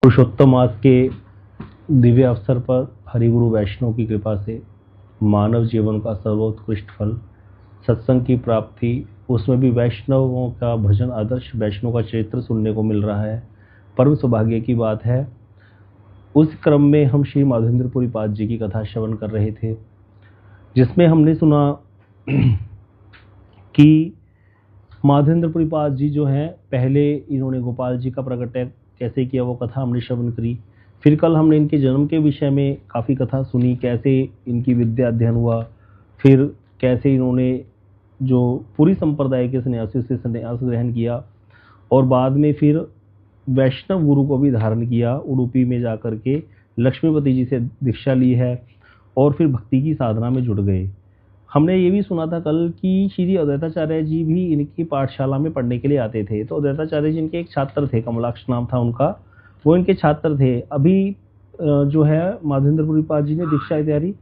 पुरुषोत्तम मास के दिव्य अवसर पर हरिगुरु वैष्णव की कृपा से मानव जीवन का सर्वोत्कृष्ट फल सत्संग की प्राप्ति, उसमें भी वैष्णवों का भजन, आदर्श वैष्णव का चरित्र सुनने को मिल रहा है। परम सौभाग्य की बात है। उस क्रम में हम श्री माधवेंद्रपुरी पाद जी की कथा श्रवण कर रहे थे, जिसमें हमने सुना कि माधवेंद्रपुरी पाद जी जो हैं, पहले इन्होंने गोपाल जी का प्रकट कैसे किया वो कथा हमने श्रवण करी। फिर कल हमने इनके जन्म के विषय में काफ़ी कथा सुनी, कैसे इनकी विद्या अध्ययन हुआ, फिर कैसे इन्होंने जो पूरी संप्रदाय के सन्यासियों से संन्यास ग्रहण किया और बाद में फिर वैष्णव गुरु को भी धारण किया। उडुपी में जाकर के लक्ष्मीपति जी से दीक्षा ली है और फिर भक्ति की साधना में जुट गए। हमने ये भी सुना था कल कि श्री अद्वैताचार्य जी भी इनकी पाठशाला में पढ़ने के लिए आते थे। तो अद्वैताचार्य जी इनके एक छात्र थे, कमलाक्ष नाम था उनका, वो इनके छात्र थे। अभी जो है माधवेंद्रपुरी पाद जी ने दीक्षा इत्यादि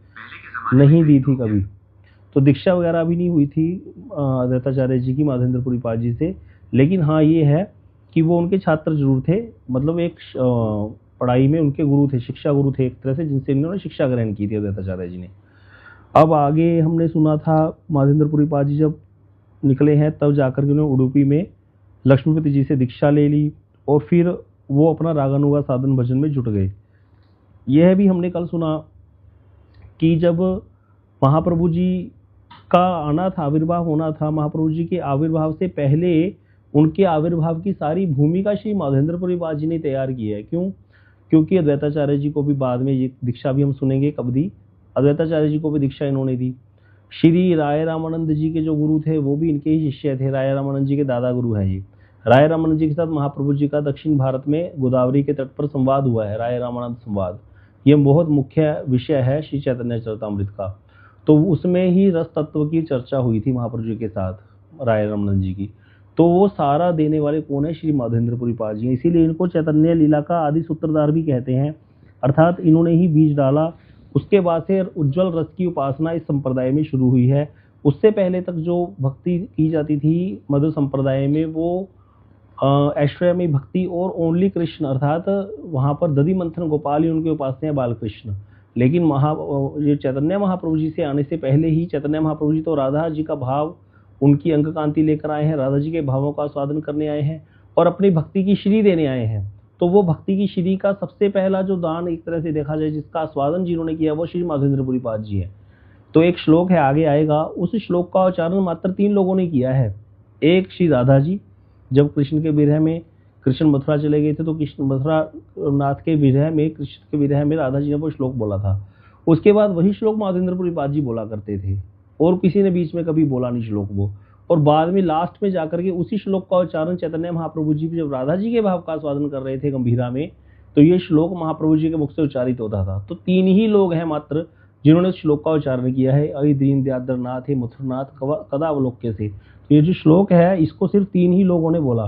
नहीं दी थी कभी, तो दीक्षा वगैरह भी नहीं हुई थी अद्वैताचार्य जी की माधवेंद्रपुरी पाद जी से। लेकिन हाँ, ये है कि वो उनके छात्र जरूर थे, मतलब एक पढ़ाई में उनके गुरु थे, शिक्षा गुरु थे एक तरह से, जिनसे इन्होंने शिक्षा ग्रहण की थी अद्वैताचार्य जी ने। अब आगे हमने सुना था माधवेंद्रपुरी पाद जी जब निकले हैं तब जाकर के उन्होंने उडुपी में लक्ष्मीपति जी से दीक्षा ले ली और फिर वो अपना रागानुगा साधन भजन में जुट गए। यह भी हमने कल सुना कि जब महाप्रभु जी का आना था, आविर्भाव होना था, महाप्रभु जी के आविर्भाव से पहले उनके आविर्भाव की सारी भूमिका श्री माधवेंद्रपुरी पाद जी ने तैयार की है। क्यों? क्योंकि अद्वैताचार्य जी को भी बाद में ये दीक्षा भी हम सुनेंगे कब दी, अद्वैताचार्य जी को भी दीक्षा इन्होंने दी। श्री राय रामानंद जी के जो गुरु थे वो भी इनके ही शिष्य थे, राय रामानंद जी के दादा गुरु हैं ये। राय रामानंद जी के साथ महाप्रभु जी का दक्षिण भारत में गोदावरी के तट पर संवाद हुआ है, राय रामानंद संवाद। ये बहुत मुख्य विषय है श्री चैतन्य चरितामृत का। तो उसमें ही रस तत्व की चर्चा हुई थी महाप्रभु जी के साथ राय रामानंद जी की। तो वो सारा देने वाले कौन है? श्री माधवेंद्रपुरी पाद जी। इसीलिए इनको चैतन्य लीला का आदि सूत्रधार भी कहते हैं, अर्थात इन्होंने ही बीज डाला। उसके बाद से उज्ज्वल रस की उपासना इस संप्रदाय में शुरू हुई है। उससे पहले तक जो भक्ति की जाती थी मध्व संप्रदाय में, वो ऐश्वर्यमयी भक्ति और ओनली कृष्ण, अर्थात वहाँ पर दधि मंथन गोपाल ही उनके उपासना है, बाल कृष्ण। लेकिन ये चैतन्य महाप्रभु जी से आने से पहले ही चैतन्य महाप्रभु जी तो राधा जी का भाव, उनकी अंग कांति लेकर आए हैं, राधा जी के भावों का स्वादन करने आए हैं और अपनी भक्ति की श्री देने आए हैं। तो वो भक्ति की श्री का सबसे पहला जो दान एक तरह से देखा जाए, जिसका स्वादन जिन्होंने किया, वो श्री माधवेंद्रपुरी पाद जी है। तो एक श्लोक है, आगे आएगा, उस श्लोक का उच्चारण मात्र 3 लोगों ने किया है। एक श्री राधा जी, जब कृष्ण के विरह में कृष्ण मथुरा चले गए थे तो कृष्ण मथुरा नाथ के विरह में, कृष्ण के विरह में राधा जी ने वो श्लोक बोला था। उसके बाद वही श्लोक माधवेंद्रपुरी पाद जी बोला करते थे और किसी ने बीच में कभी बोला नहीं श्लोक वो। और बाद में लास्ट में जाकर के उसी श्लोक का उच्चारण चैतन्य महाप्रभु जी जब राधा जी के भाव का स्वादन कर रहे थे गंभीरा में, तो ये श्लोक महाप्रभु जी के मुख से उच्चारित होता था। तो 3 ही लोग हैं मात्र जिन्होंने श्लोक का उच्चारण किया है, अहि दीन दयाद्रनाथ हे मथुरनाथ कदावलोक्य से। तो ये जो श्लोक है इसको सिर्फ 3 ही लोगों ने बोला।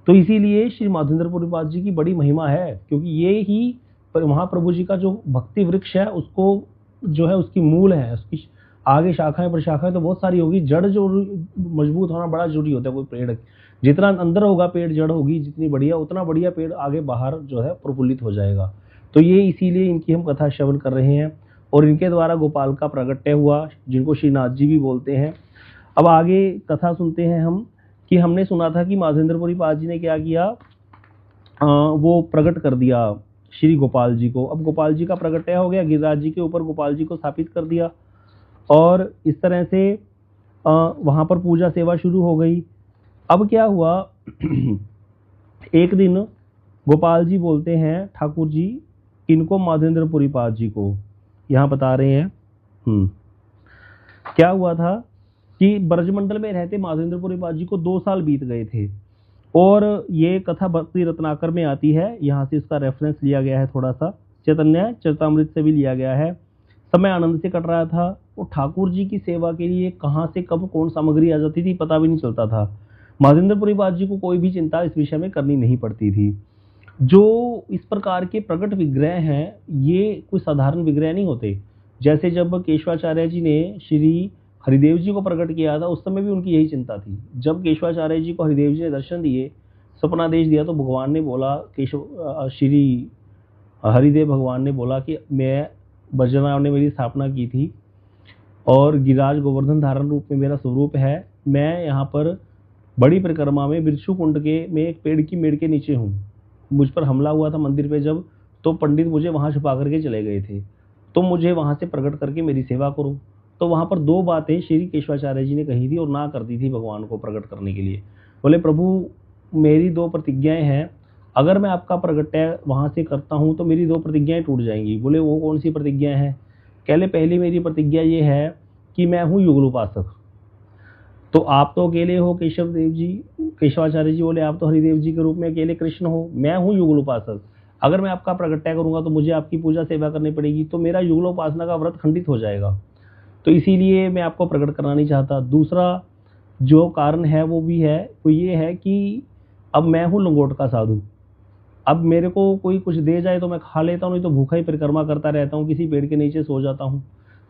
तो इसीलिए श्री माधवेंद्रपुरी पाद जी की बड़ी महिमा है, क्योंकि ये ही महाप्रभु जी का जो भक्ति वृक्ष है उसको जो है उसकी मूल है, उसकी आगे शाखाएं प्रशाखाएं तो बहुत सारी होगी। जड़ जो मजबूत होना बड़ा जरूरी होता है। कोई पेड़ जितना अंदर होगा, पेड़ जड़ होगी जितनी बढ़िया, उतना बढ़िया पेड़ आगे बाहर जो है प्रफुल्लित हो जाएगा। तो ये इसीलिए इनकी हम कथा श्रवण कर रहे हैं और इनके द्वारा गोपाल का प्रगट्य हुआ, जिनको श्रीनाथ जी भी बोलते हैं। अब आगे कथा सुनते हैं हम कि हमने सुना था कि माधवेंद्रपुरी पाद जी ने क्या किया, वो प्रकट कर दिया श्री गोपाल जी को। अब गोपाल जी का प्रगट्य हो गया, गिरिराज जी के ऊपर गोपाल जी को स्थापित कर दिया और इस तरह से वहाँ पर पूजा सेवा शुरू हो गई। अब क्या हुआ, एक दिन गोपाल जी बोलते हैं ठाकुर जी, इनको माधवेंद्रपुरी पाद जी को, यहाँ बता रहे हैं क्या हुआ था कि ब्रजमंडल में रहते माधवेंद्रपुरी पाद जी को 2 साल बीत गए थे। और ये कथा भक्ति रत्नाकर में आती है, यहाँ से इसका रेफरेंस लिया गया है, थोड़ा सा चैतन्य चरितामृत से भी लिया गया है। समय आनंद से कट रहा था और ठाकुर जी की सेवा के लिए कहाँ से कब कौन सामग्री आ जाती थी पता भी नहीं चलता था। माधवेंद्रपुरी पाद जी को कोई भी चिंता इस विषय में करनी नहीं पड़ती थी। जो इस प्रकार के प्रकट विग्रह हैं ये कोई साधारण विग्रह नहीं होते। जैसे जब केशवाचार्य जी ने श्री हरिदेव जी को प्रकट किया था, उस समय भी उनकी यही चिंता थी। जब केशवाचार्य जी को हरिदेव जी ने दर्शन दिए स्वप्नादेश दिया तो भगवान ने बोला, केशव श्री हरिदेव भगवान ने बोला कि मैं ब्रजराव ने मेरी स्थापना की थी और गिरिराज गोवर्धन धारण रूप में मेरा स्वरूप है। मैं यहाँ पर बड़ी परिक्रमा में बिरछू कुंड के में एक पेड़ की मेड़ के नीचे हूँ। मुझ पर हमला हुआ था मंदिर पे जब, तो पंडित मुझे वहाँ छुपा करके चले गए थे। तो मुझे वहाँ से प्रकट करके मेरी सेवा करो। तो वहाँ पर दो बातें श्री केशवाचार्य जी ने कही थी और ना कर दी थी भगवान को प्रकट करने के लिए। बोले प्रभु मेरी दो प्रतिज्ञाएं हैं, अगर मैं आपका प्रगट्य वहाँ से करता हूँ तो मेरी दो प्रतिज्ञाएं टूट जाएंगी। बोले वो कौन सी प्रतिज्ञाएं हैं? कहले पहली मेरी प्रतिज्ञा ये है कि मैं हूँ युगल उपासक। तो आप तो अकेले हो केशव देव जी, केशवाचार्य जी बोले आप तो हरिदेव जी के रूप में अकेले कृष्ण हो, मैं हूँ युगल उपासक। अगर मैं आपका प्रगट्य करूंगा तो मुझे आपकी पूजा सेवा करनी पड़ेगी, तो मेरा युगल उपासना का व्रत खंडित हो जाएगा। तो इसीलिए मैं आपको प्रकट करना नहीं चाहता। दूसरा जो कारण है वो भी है, वो ये है कि अब मैं हूँ लंगोट का साधु। अब मेरे को कोई कुछ दे जाए तो मैं खा लेता हूँ, नहीं तो भूखा ही परिक्रमा करता रहता हूँ, किसी पेड़ के नीचे सो जाता हूँ।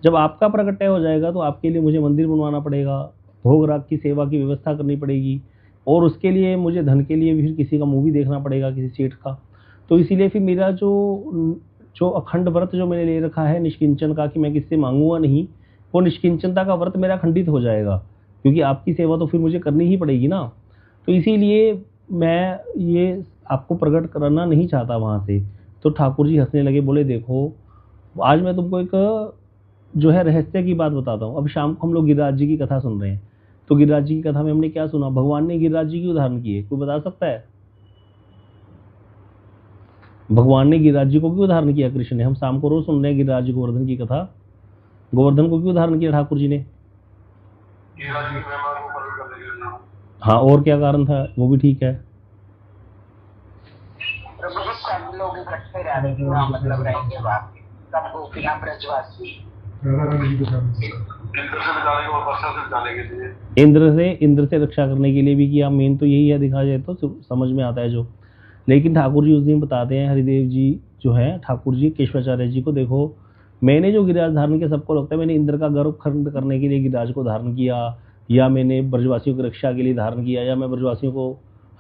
जब आपका प्रगट्य हो जाएगा तो आपके लिए मुझे मंदिर बनवाना पड़ेगा, भोग राग की सेवा की व्यवस्था करनी पड़ेगी, और उसके लिए मुझे धन के लिए फिर किसी का मुँह भी देखना पड़ेगा, किसी सेठ का। तो इसीलिए फिर मेरा जो जो अखंड व्रत जो मैंने ले रखा है निष्किंचन का, कि मैं किससे मांगूंगा नहीं, वो निष्किंचनता का व्रत मेरा खंडित हो जाएगा, क्योंकि आपकी सेवा तो फिर मुझे करनी ही पड़ेगी ना। तो इसीलिए मैं ये आपको प्रकट करना नहीं चाहता वहाँ से। तो ठाकुर जी हंसने लगे, बोले देखो आज मैं तुमको एक जो है रहस्य की बात बताता हूँ। अब शाम को हम लोग गिरिराज जी की कथा सुन रहे हैं, तो गिरिराज जी की कथा में हमने क्या सुना? भगवान ने गिरिराज जी की उदाहरण की है, कोई बता सकता है? भगवान ने गिरिराज जी को क्यों उदाहरण किया? कृष्ण ने, हम शाम को रोज सुन रहे हैं गिरिराज जी गोवर्धन की कथा, गोवर्धन को क्यों उदाहरण किया ठाकुर जी ने? हाँ, और क्या कारण था? वो भी ठीक है। सब लोग इकट्ठे रहेंगे वहाँ, मतलब रहेंगे वहाँ पे सब गोपियाँ ब्रजवासी, इंद्र से रक्षा करने के लिए भी किया। मेन तो यही है, दिखा जाए तो समझ में आता है जो। लेकिन ठाकुर जी उस दिन बताते हैं, हरिदेव जी जो है ठाकुर जी केशवाचार्य जी को, देखो मैंने जो गिरिराज धारण किया, सबको लगता है मैंने इंद्र का गर्व खंड करने के लिए गिरिराज को धारण किया, या मैंने ब्रजवासियों की रक्षा के लिए धारण किया, या मैं ब्रजवासियों को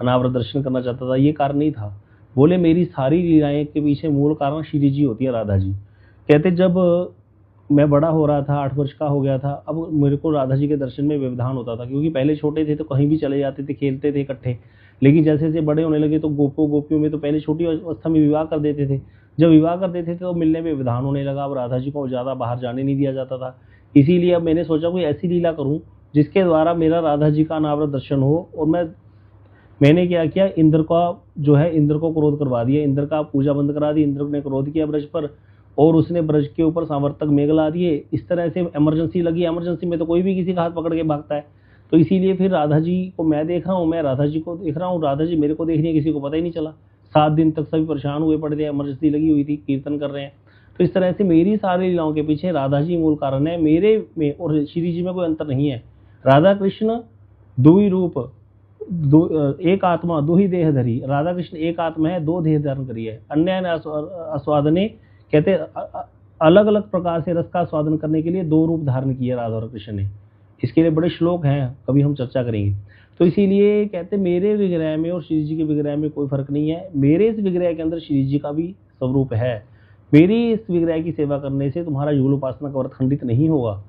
अनावृत दर्शन करना चाहता था। ये कारण नहीं था। बोले मेरी सारी लीलाएं के पीछे मूल कारण श्री जी होती है, राधा जी। कहते जब मैं बड़ा हो रहा था, 8 वर्ष का हो गया था, अब मेरे को राधा जी के दर्शन में व्यवधान होता था, क्योंकि पहले छोटे थे तो कहीं भी चले जाते थे, खेलते थे इकट्ठे। लेकिन जैसे जैसे बड़े होने लगे तो गोपियों में तो पहले छोटी अवस्था में विवाह कर देते थे। जब विवाह कर देते थे तो मिलने में व्यवधान होने लगा। अब राधा जी को ज़्यादा बाहर जाने नहीं दिया जाता था। इसीलिए अब मैंने सोचा कोई ऐसी लीला करूँ जिसके द्वारा मेरा राधा जी का अनावृत दर्शन हो। और मैंने क्या किया, इंद्र का जो है, इंद्र को क्रोध करवा दिया, इंद्र का पूजा बंद करा दी। इंद्र ने क्रोध किया ब्रज पर, और उसने ब्रज के ऊपर सावर्तक मेघ ला दिए। इस तरह से इमरजेंसी लगी। इमरजेंसी में तो कोई भी किसी का हाथ पकड़ के भागता है। तो इसीलिए फिर राधा जी को मैं देख रहा हूँ, मैं राधा जी को देख रहा हूँ, राधा जी मेरे को देख रही है, किसी को पता ही नहीं चला। 7 दिन तक सभी परेशान हुए पड़े थे, इमरजेंसी लगी हुई थी, कीर्तन कर रहे हैं। तो इस तरह से मेरी सारी लीलाओं के पीछे राधा जी मूल कारण है। मेरे में और श्री जी में कोई अंतर नहीं है। राधा कृष्ण दो ही रूप, एक आत्मा दो ही देह धरी। राधा कृष्ण एक आत्मा है, 2 देह धारण करी है। अन्य आस्वादने कहते अलग अलग प्रकार से रस का स्वादन करने के लिए 2 रूप धारण किए राधा और कृष्ण ने। इसके लिए बड़े श्लोक हैं, कभी हम चर्चा करेंगे। तो इसीलिए कहते मेरे विग्रह में और श्री जी के विग्रह में कोई फर्क नहीं है। मेरे इस विग्रह के अंदर श्री जी का भी स्वरूप है। मेरी इस विग्रह की सेवा करने से तुम्हारा युगल उपासना का व्रत खंडित नहीं होगा।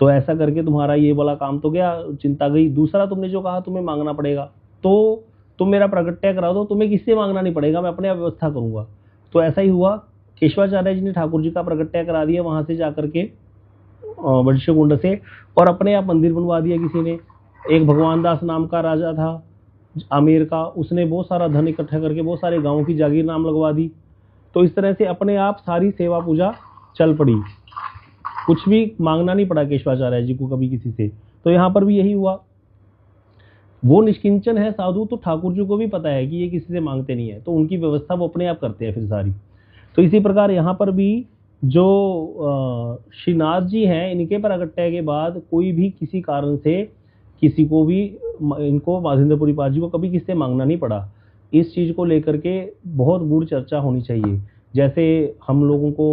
तो ऐसा करके तुम्हारा ये वाला काम तो गया, चिंता गई। दूसरा तुमने जो कहा तुम्हें मांगना पड़ेगा, तो तुम मेरा प्रगट्य करा दो, तुम्हें किससे मांगना नहीं पड़ेगा, मैं अपने आप व्यवस्था करूंगा। तो ऐसा ही हुआ। केशवाचार्य जी ने ठाकुर जी का प्रगट्य करा दिया वहां से जाकर के वंश्य कुंड से, और अपने आप मंदिर बनवा दिया किसी ने। एक भगवान दास नाम का राजा था आमेर का, उसने बहुत सारा धन इकट्ठा करके बहुत सारे गांवों की जागीर नाम लगवा दी। तो इस तरह से अपने आप सारी सेवा पूजा चल पड़ी, कुछ भी मांगना नहीं पड़ा केशवाचार्य जी को कभी किसी से। तो यहाँ पर भी यही हुआ। वो निष्किंचन है साधु, तो ठाकुर जी को भी पता है कि ये किसी से मांगते नहीं है, तो उनकी व्यवस्था वो अपने आप करते हैं फिर सारी। तो इसी प्रकार यहाँ पर भी जो श्रीनाथ जी हैं, इनके प्रगट्य के बाद कोई भी किसी कारण से किसी को भी, इनको माधवेंद्रपुरी पाद जी को कभी किससे मांगना नहीं पड़ा। इस चीज को लेकर के बहुत गूढ़ चर्चा होनी चाहिए। जैसे हम लोगों को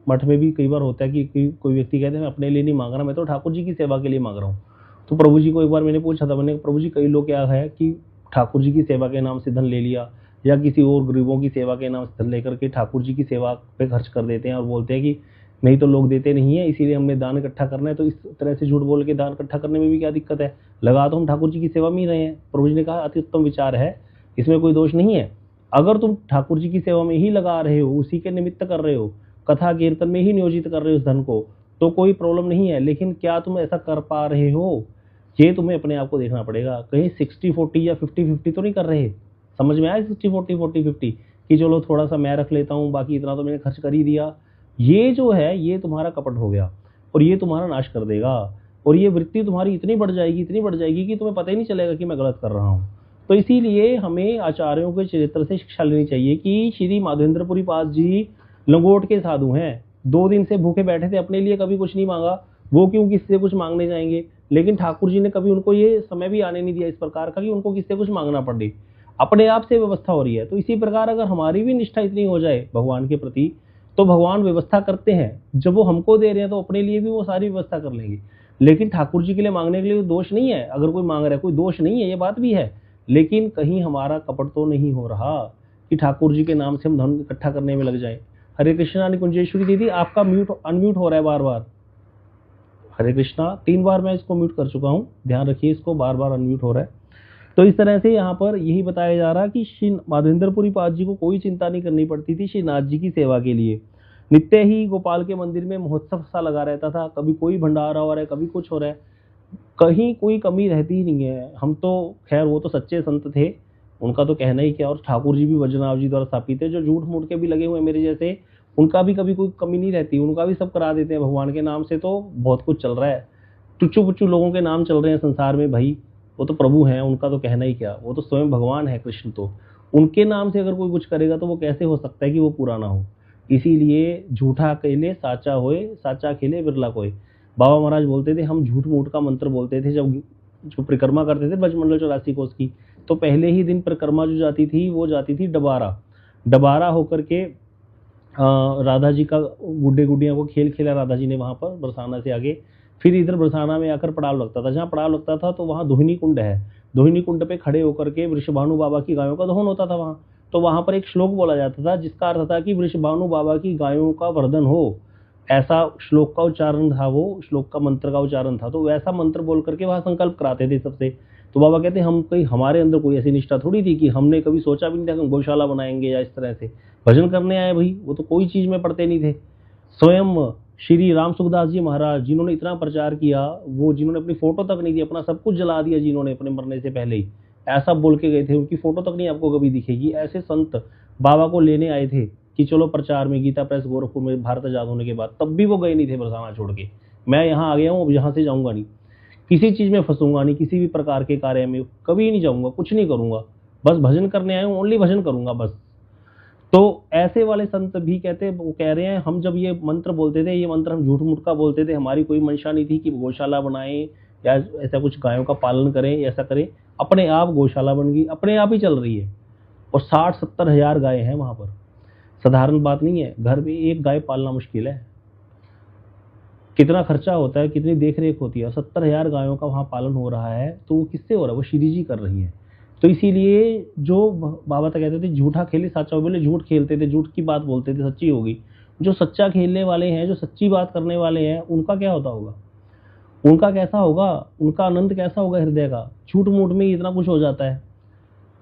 मठ में भी कई बार होता है कि कोई व्यक्ति कहते हैं मैं अपने लिए नहीं मांग रहा, मैं तो ठाकुर जी की सेवा के लिए मांग रहा हूँ। तो प्रभु जी को एक बार मैंने पूछा था, मैंने प्रभु जी कई लोग क्या है कि ठाकुर जी की सेवा के नाम से धन ले लिया, या किसी और गरीबों की सेवा के नाम से धन लेकर के ठाकुर जी की सेवा पे खर्च कर देते हैं और बोलते हैं कि नहीं तो लोग देते नहीं है, इसीलिए हमने दान इकट्ठा करना है। तो इस तरह से झूठ बोल के दान इकट्ठा करने में भी क्या दिक्कत है, लगा तो हम ठाकुर जी की सेवा में ही रहे हैं। प्रभु जी ने कहा अति उत्तम विचार है, इसमें कोई दोष नहीं है। अगर तुम ठाकुर जी की सेवा में ही लगा रहे हो, उसी के निमित्त कर रहे हो, कथा कीर्तन में ही नियोजित कर रहे हो उस धन को, तो कोई प्रॉब्लम नहीं है। लेकिन क्या तुम ऐसा कर पा रहे हो, ये तुम्हें अपने आप को देखना पड़ेगा। कहीं 60-40 या 50-50 तो नहीं कर रहे। समझ में आया 60-40 40-50 कि चलो थोड़ा सा मैं रख लेता हूँ, बाकी इतना तो मैंने खर्च कर ही दिया। ये जो है ये तुम्हारा कपट हो गया और ये तुम्हारा नाश कर देगा। और ये वृत्ति तुम्हारी इतनी बढ़ जाएगी कि तुम्हें पता ही नहीं चलेगा कि मैं गलत कर रहा हूँ। तो इसीलिए हमें आचार्यों के चरित्र से शिक्षा लेनी चाहिए कि श्री माधवेंद्रपुरी पास जी लंगोट के साधु हैं। 2 दिन से भूखे बैठे थे, अपने लिए कभी कुछ नहीं मांगा, वो क्यों किससे कुछ मांगने जाएंगे। लेकिन ठाकुर जी ने कभी उनको ये समय भी आने नहीं दिया इस प्रकार का कि उनको किससे कुछ मांगना पड़े, अपने आप से व्यवस्था हो रही है। तो इसी प्रकार अगर हमारी भी निष्ठा इतनी हो जाए भगवान के प्रति, तो भगवान व्यवस्था करते हैं। जब वो हमको दे रहे हैं तो अपने लिए भी वो सारी व्यवस्था कर लेंगे। लेकिन ठाकुर जी के लिए मांगने के लिए दोष नहीं है, अगर कोई मांग रहा है कोई दोष नहीं है, ये बात भी है। लेकिन कहीं हमारा कपट तो नहीं हो रहा कि ठाकुर जी के नाम से हम धन इकट्ठा करने में लग जाए। हरे कृष्णा निकुंजेश्वरी दीदी, आपका अनम्यूट हो रहा है बार बार। हरे कृष्णा, 3 बार मैं इसको म्यूट कर चुका हूँ, ध्यान रखिए, इसको बार बार अनम्यूट हो रहा है। तो इस तरह से यहाँ पर यही बताया जा रहा कि श्री माधवेंद्रपुरी पाद जी को कोई चिंता नहीं करनी पड़ती थी श्री नाथ जी की सेवा के लिए। नित्य ही गोपाल के मंदिर में महोत्सव सा लगा रहता था, कभी कोई भंडारा हो रहा है, कभी कुछ हो रहा है, कहीं कोई कमी रहती ही नहीं है। हम तो खैर वो तो सच्चे संत थे, उनका तो कहना ही क्या। और ठाकुर जी भी वैजनाथ जी द्वारा स्थापित है, जो झूठ मूठ के भी लगे हुए मेरे जैसे, उनका भी कभी कोई कमी नहीं रहती, उनका भी सब करा देते हैं भगवान के नाम से। तो बहुत कुछ चल रहा है, टुच्चू पुच्चू लोगों के नाम चल रहे हैं संसार में भाई, वो तो प्रभु हैं, उनका तो कहना ही क्या, वो तो स्वयं भगवान है कृष्ण। तो उनके नाम से अगर कोई कुछ करेगा तो वो कैसे हो सकता है कि वो पूरा ना हो। इसीलिए झूठा खेले साचा होए, साचा खेले बिरला कोय। बाबा महाराज बोलते थे हम झूठ मूठ का मंत्र बोलते थे जब जो परिक्रमा करते थे ब्रजमंडल 84 कोस की। तो पहले ही दिन परिक्रमा जो जाती थी वो जाती थी डबारा होकर के राधा जी का गुड्डे गुड्डियाँ को खेल खेला राधा जी ने वहाँ पर बरसाना से आगे। फिर इधर बरसाना में आकर पड़ाव लगता था, जहाँ पड़ाव लगता था तो वहाँ दोहिनी कुंड है, दोहिनी कुंड पे खड़े होकर के वृषभानु बाबा की गायों का दहन होता था वहाँ। तो वहाँ पर एक श्लोक बोला जाता था जिसका अर्थ था कि वृषभानु बाबा की गायों का वर्धन हो, ऐसा श्लोक का उच्चारण था, वो श्लोक का मंत्र का उच्चारण था। तो वैसा मंत्र बोल करके वहाँ संकल्प कराते थे सबसे। तो बाबा कहते हम कहीं, हमारे अंदर कोई ऐसी निष्ठा थोड़ी थी कि हमने कभी सोचा भी नहीं था कि हम गौशाला बनाएंगे या इस तरह से भजन करने आए भाई, वो तो कोई चीज में पढ़ते नहीं थे। स्वयं श्री राम सुखदास जी महाराज जिन्होंने इतना प्रचार किया, वो जिन्होंने अपनी फोटो तक नहीं दी, अपना सब कुछ जला दिया जिन्होंने अपने मरने से पहले ही, ऐसा बोल के गए थे, उनकी फोटो तक नहीं आपको कभी दिखेगी। ऐसे संत बाबा को लेने आए थे कि चलो प्रचार में, गीता प्रेस गोरखपुर में भारत आजाद होने के बाद, तब भी वो गए नहीं थे बरसाना छोड़ के। मैं यहाँ आ गया हूँ, अब यहाँ से जाऊंगा नहीं, किसी चीज में फंसूंगा नहीं, किसी भी प्रकार के कार्य में कभी नहीं जाऊंगा, कुछ नहीं करूंगा, बस भजन करने आया हूँ, ओनली भजन करूंगा बस। तो ऐसे वाले संत भी कहते, वो कह रहे हैं हम जब ये मंत्र बोलते थे, ये मंत्र हम झूठ मूठ का बोलते थे, हमारी कोई मंशा नहीं थी कि गौशाला बनाएं या ऐसा कुछ गायों का पालन करें, ऐसा करें। अपने आप गौशाला बन गई, अपने आप ही चल रही है। और 60-70 हजार गाय हैं वहां पर, साधारण बात नहीं है। घर में एक गाय पालना मुश्किल है, कितना खर्चा होता है, कितनी देख रेख होती है। 70 हजार गायों का वहाँ पालन हो रहा है, तो वो किससे हो रहा है, वो श्री जी कर रही है। तो इसीलिए जो बाबा तो कहते थे झूठा खेले साचा हो, बोले झूठ खेलते थे, झूठ की बात बोलते थे, सच्ची होगी। जो सच्चा खेलने वाले हैं, जो सच्ची बात करने वाले हैं, उनका क्या होता होगा, उनका कैसा होगा, उनका आनंद कैसा होगा हृदय का। झूठ मूठ में इतना कुछ हो जाता है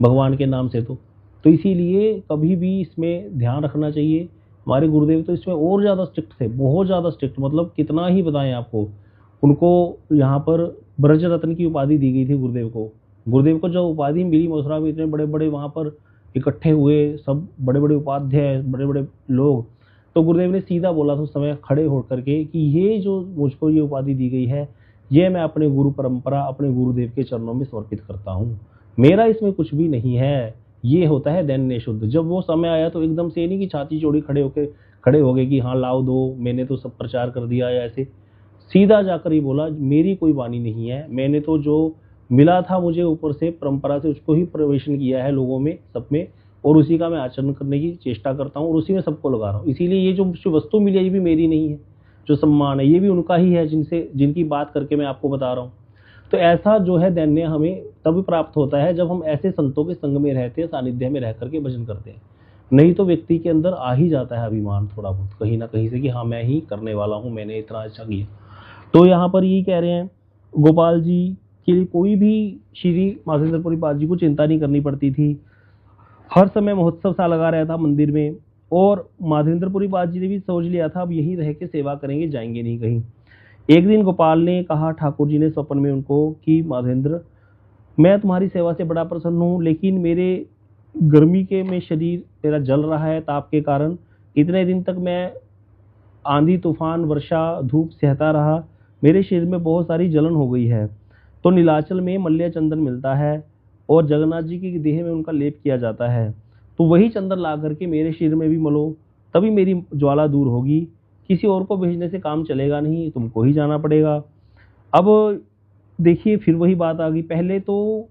भगवान के नाम से। तो इसीलिए कभी भी इसमें ध्यान रखना चाहिए। हमारे गुरुदेव तो इसमें और ज़्यादा स्ट्रिक्ट थे, बहुत ज़्यादा स्ट्रिक्ट, मतलब कितना ही बताएं आपको। उनको यहाँ पर ब्रज रत्न की उपाधि दी गई थी गुरुदेव को। गुरुदेव को जो उपाधि मिली मथुरा में, इतने बड़े बड़े वहाँ पर इकट्ठे हुए सब बड़े बड़े उपाध्याय, बड़े बड़े लोग, तो गुरुदेव ने सीधा बोला था उस समय खड़े होकर के कि ये जो मुझको ये उपाधि दी गई है, ये मैं अपने गुरु परंपरा, अपने गुरुदेव के चरणों में समर्पित करता हूँ, मेरा इसमें कुछ भी नहीं है। ये होता है दैन्य शुद्ध। जब वो समय आया तो एकदम से नहीं कि छाती चौड़ी खड़े हो गए कि हाँ लाओ दो, मैंने तो सब प्रचार कर दिया, या ऐसे। सीधा जाकर ही बोला मेरी कोई वाणी नहीं है, मैंने तो जो मिला था मुझे ऊपर से परंपरा से, उसको ही प्रवेशन किया है लोगों में, सब में, और उसी का मैं आचरण करने की चेष्टा करता हूँ और उसी में सबको लगा रहा हूँ। इसीलिए ये जो वस्तु मिली है ये भी मेरी नहीं है, जो सम्मान है ये भी उनका ही है, जिनकी बात करके मैं आपको बता रहा हूँ। तो ऐसा जो है दैन्य हमें तभी प्राप्त होता है जब हम ऐसे संतों के संग में रहते हैं, सानिध्य में रह करके भजन करते हैं। नहीं तो व्यक्ति के अंदर आ ही जाता है अभिमान थोड़ा बहुत कहीं ना कहीं से कि हाँ मैं ही करने वाला हूँ, मैंने इतना अच्छा किया। तो यहाँ पर यही कह रहे हैं गोपाल जी के लिए कोई भी श्री माधवेंद्रपुरी पाद जी को चिंता नहीं करनी पड़ती थी। हर समय महोत्सव सा लगा रहता मंदिर में, और माधवेंद्रपुरी पाद जी ने भी सोच लिया था अब यहीं रह के सेवा करेंगे, जाएंगे नहीं कहीं। एक दिन गोपाल ने कहा ठाकुर जी ने स्वप्न में उनको कि माधवेंद्र, मैं तुम्हारी सेवा से बड़ा प्रसन्न हूँ, लेकिन मेरे गर्मी के में शरीर मेरा जल रहा है ताप के कारण। इतने दिन तक मैं आंधी तूफान वर्षा धूप सहता रहा, मेरे शरीर में बहुत सारी जलन हो गई है। तो नीलाचल में मल्य चंदन मिलता है और जगन्नाथ जी की देह में उनका लेप किया जाता है, तो वही चंदन ला करके मेरे शरीर में भी मलो, तभी मेरी ज्वाला दूर होगी। किसी और को भेजने से काम चलेगा नहीं, तुमको ही जाना पड़ेगा। अब देखिए फिर वही बात आ गई, पहले तो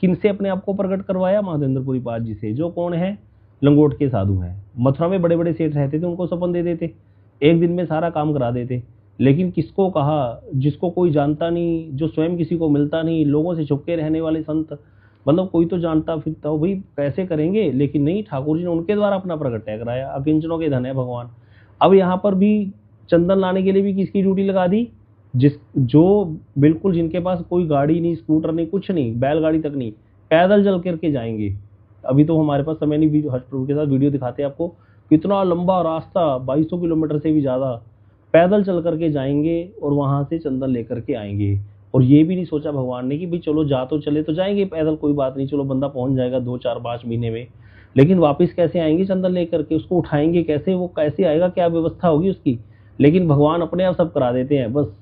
किनसे अपने आप को प्रकट करवाया? माधवेंद्रपुरी पाद जी से, जो कौन है? लंगोट के साधु हैं। मथुरा में बड़े बड़े सेठ रहते थे, उनको सपन दे देते, एक दिन में सारा काम करा देते। लेकिन किसको कहा? जिसको कोई जानता नहीं, जो स्वयं किसी को मिलता नहीं, लोगों से छुपके रहने वाले संत, मतलब कोई तो जानता फिरता हो, भाई कैसे करेंगे। लेकिन नहीं, ठाकुर जी ने उनके द्वारा अपना प्रकट कराया। अकिंचनों के धन है भगवान। अब यहाँ पर भी चंदन लाने के लिए भी किसकी ड्यूटी लगा दी? जो बिल्कुल जिनके पास कोई गाड़ी नहीं, स्कूटर नहीं, कुछ नहीं, बैलगाड़ी तक नहीं, पैदल चल करके जाएंगे। अभी तो हमारे पास समय नहीं, हर्ष प्रभु के साथ वीडियो दिखाते हैं आपको, कितना लंबा रास्ता, 2200 किलोमीटर से भी ज़्यादा पैदल चल करके जाएंगे और वहाँ से चंदन लेकर के आएंगे। और ये भी नहीं सोचा भगवान ने कि भाई चलो जा तो चले तो जाएंगे पैदल, कोई बात नहीं, चलो बंदा पहुँच जाएगा 2 4 5 महीने में, लेकिन वापस कैसे आएंगे चंदन लेकर के? उसको उठाएंगे कैसे? वो कैसे आएगा? क्या व्यवस्था होगी उसकी? लेकिन भगवान अपने आप सब करा देते हैं, बस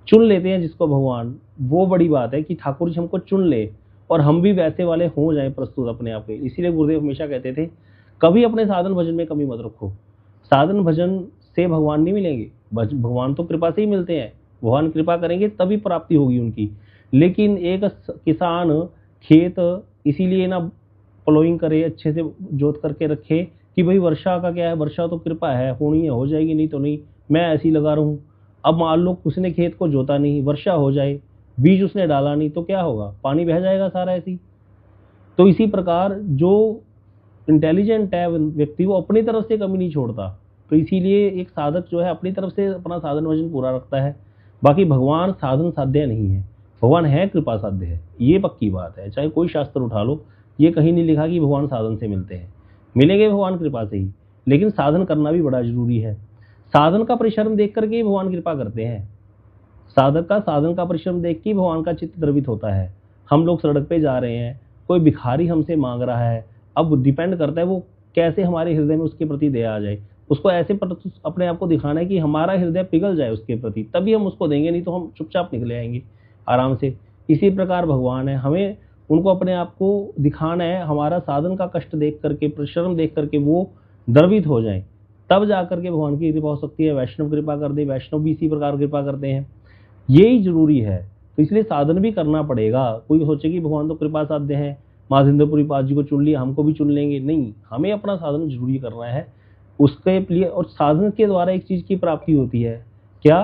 चुन लेते हैं जिसको भगवान। वो बड़ी बात है कि ठाकुर जी हमको चुन ले और हम भी वैसे वाले हो जाए प्रस्तुत अपने आप के। इसीलिए गुरुदेव हमेशा कहते थे कभी अपने साधन भजन में कमी मत रखो। साधन भजन से भगवान नहीं मिलेंगे, भगवान तो कृपा से ही मिलते हैं। भगवान कृपा करेंगे तभी प्राप्ति होगी उनकी। लेकिन एक किसान खेत इसीलिए ना प्लोइंग करे, अच्छे से जोत करके रखे कि भाई वर्षा का क्या है, वर्षा तो कृपा है, होनी है हो जाएगी, नहीं तो नहीं, मैं ऐसी लगा रहा हूँ। अब मान लो उसने खेत को जोता नहीं, वर्षा हो जाए, बीज उसने डाला नहीं, तो क्या होगा? पानी बह जाएगा सारा ऐसी। तो इसी प्रकार जो इंटेलिजेंट है व्यक्ति, वो अपनी तरफ से कमी नहीं छोड़ता। तो इसीलिए एक साधक जो है अपनी तरफ से अपना साधन भजन पूरा रखता है। बाकी भगवान साधन साध्य नहीं है, भगवान है कृपा साध्य है, ये पक्की बात है। चाहे कोई शास्त्र उठा लो, ये कहीं नहीं लिखा कि भगवान साधन से मिलते हैं, मिलेंगे भगवान कृपा से ही। लेकिन साधन करना भी बड़ा जरूरी है। साधन का परिश्रम देख करके ही भगवान कृपा करते हैं। साधक का साधन का परिश्रम देख के भगवान का चित्त द्रवित होता है। हम लोग सड़क पे जा रहे हैं, कोई भिखारी हमसे मांग रहा है, अब डिपेंड करता है वो कैसे हमारे हृदय में उसके प्रति दया आ जाए। उसको ऐसे अपने आप को दिखाना है कि हमारा हृदय पिघल जाए उसके प्रति, तभी हम उसको देंगे, नहीं तो हम चुपचाप निकले आएंगे आराम से। इसी प्रकार भगवान है, हमें उनको अपने आप को दिखाना है, हमारा साधन का कष्ट देख करके, परिश्रम देख करके वो द्रवित हो जाए, तब जाकर के भगवान की कृपा हो सकती है। वैष्णव कृपा कर दे, वैष्णव भी इसी प्रकार कृपा करते हैं, यही जरूरी है। तो इसलिए साधन भी करना पड़ेगा। कोई सोचे कि भगवान तो कृपा साध्य है, माधवेंद्रपुरी पाद जी को चुन लिया, हमको भी चुन लेंगे, नहीं, हमें अपना साधन जरूरी करना है उसके लिए। और साधन के द्वारा एक चीज की प्राप्ति होती है, क्या?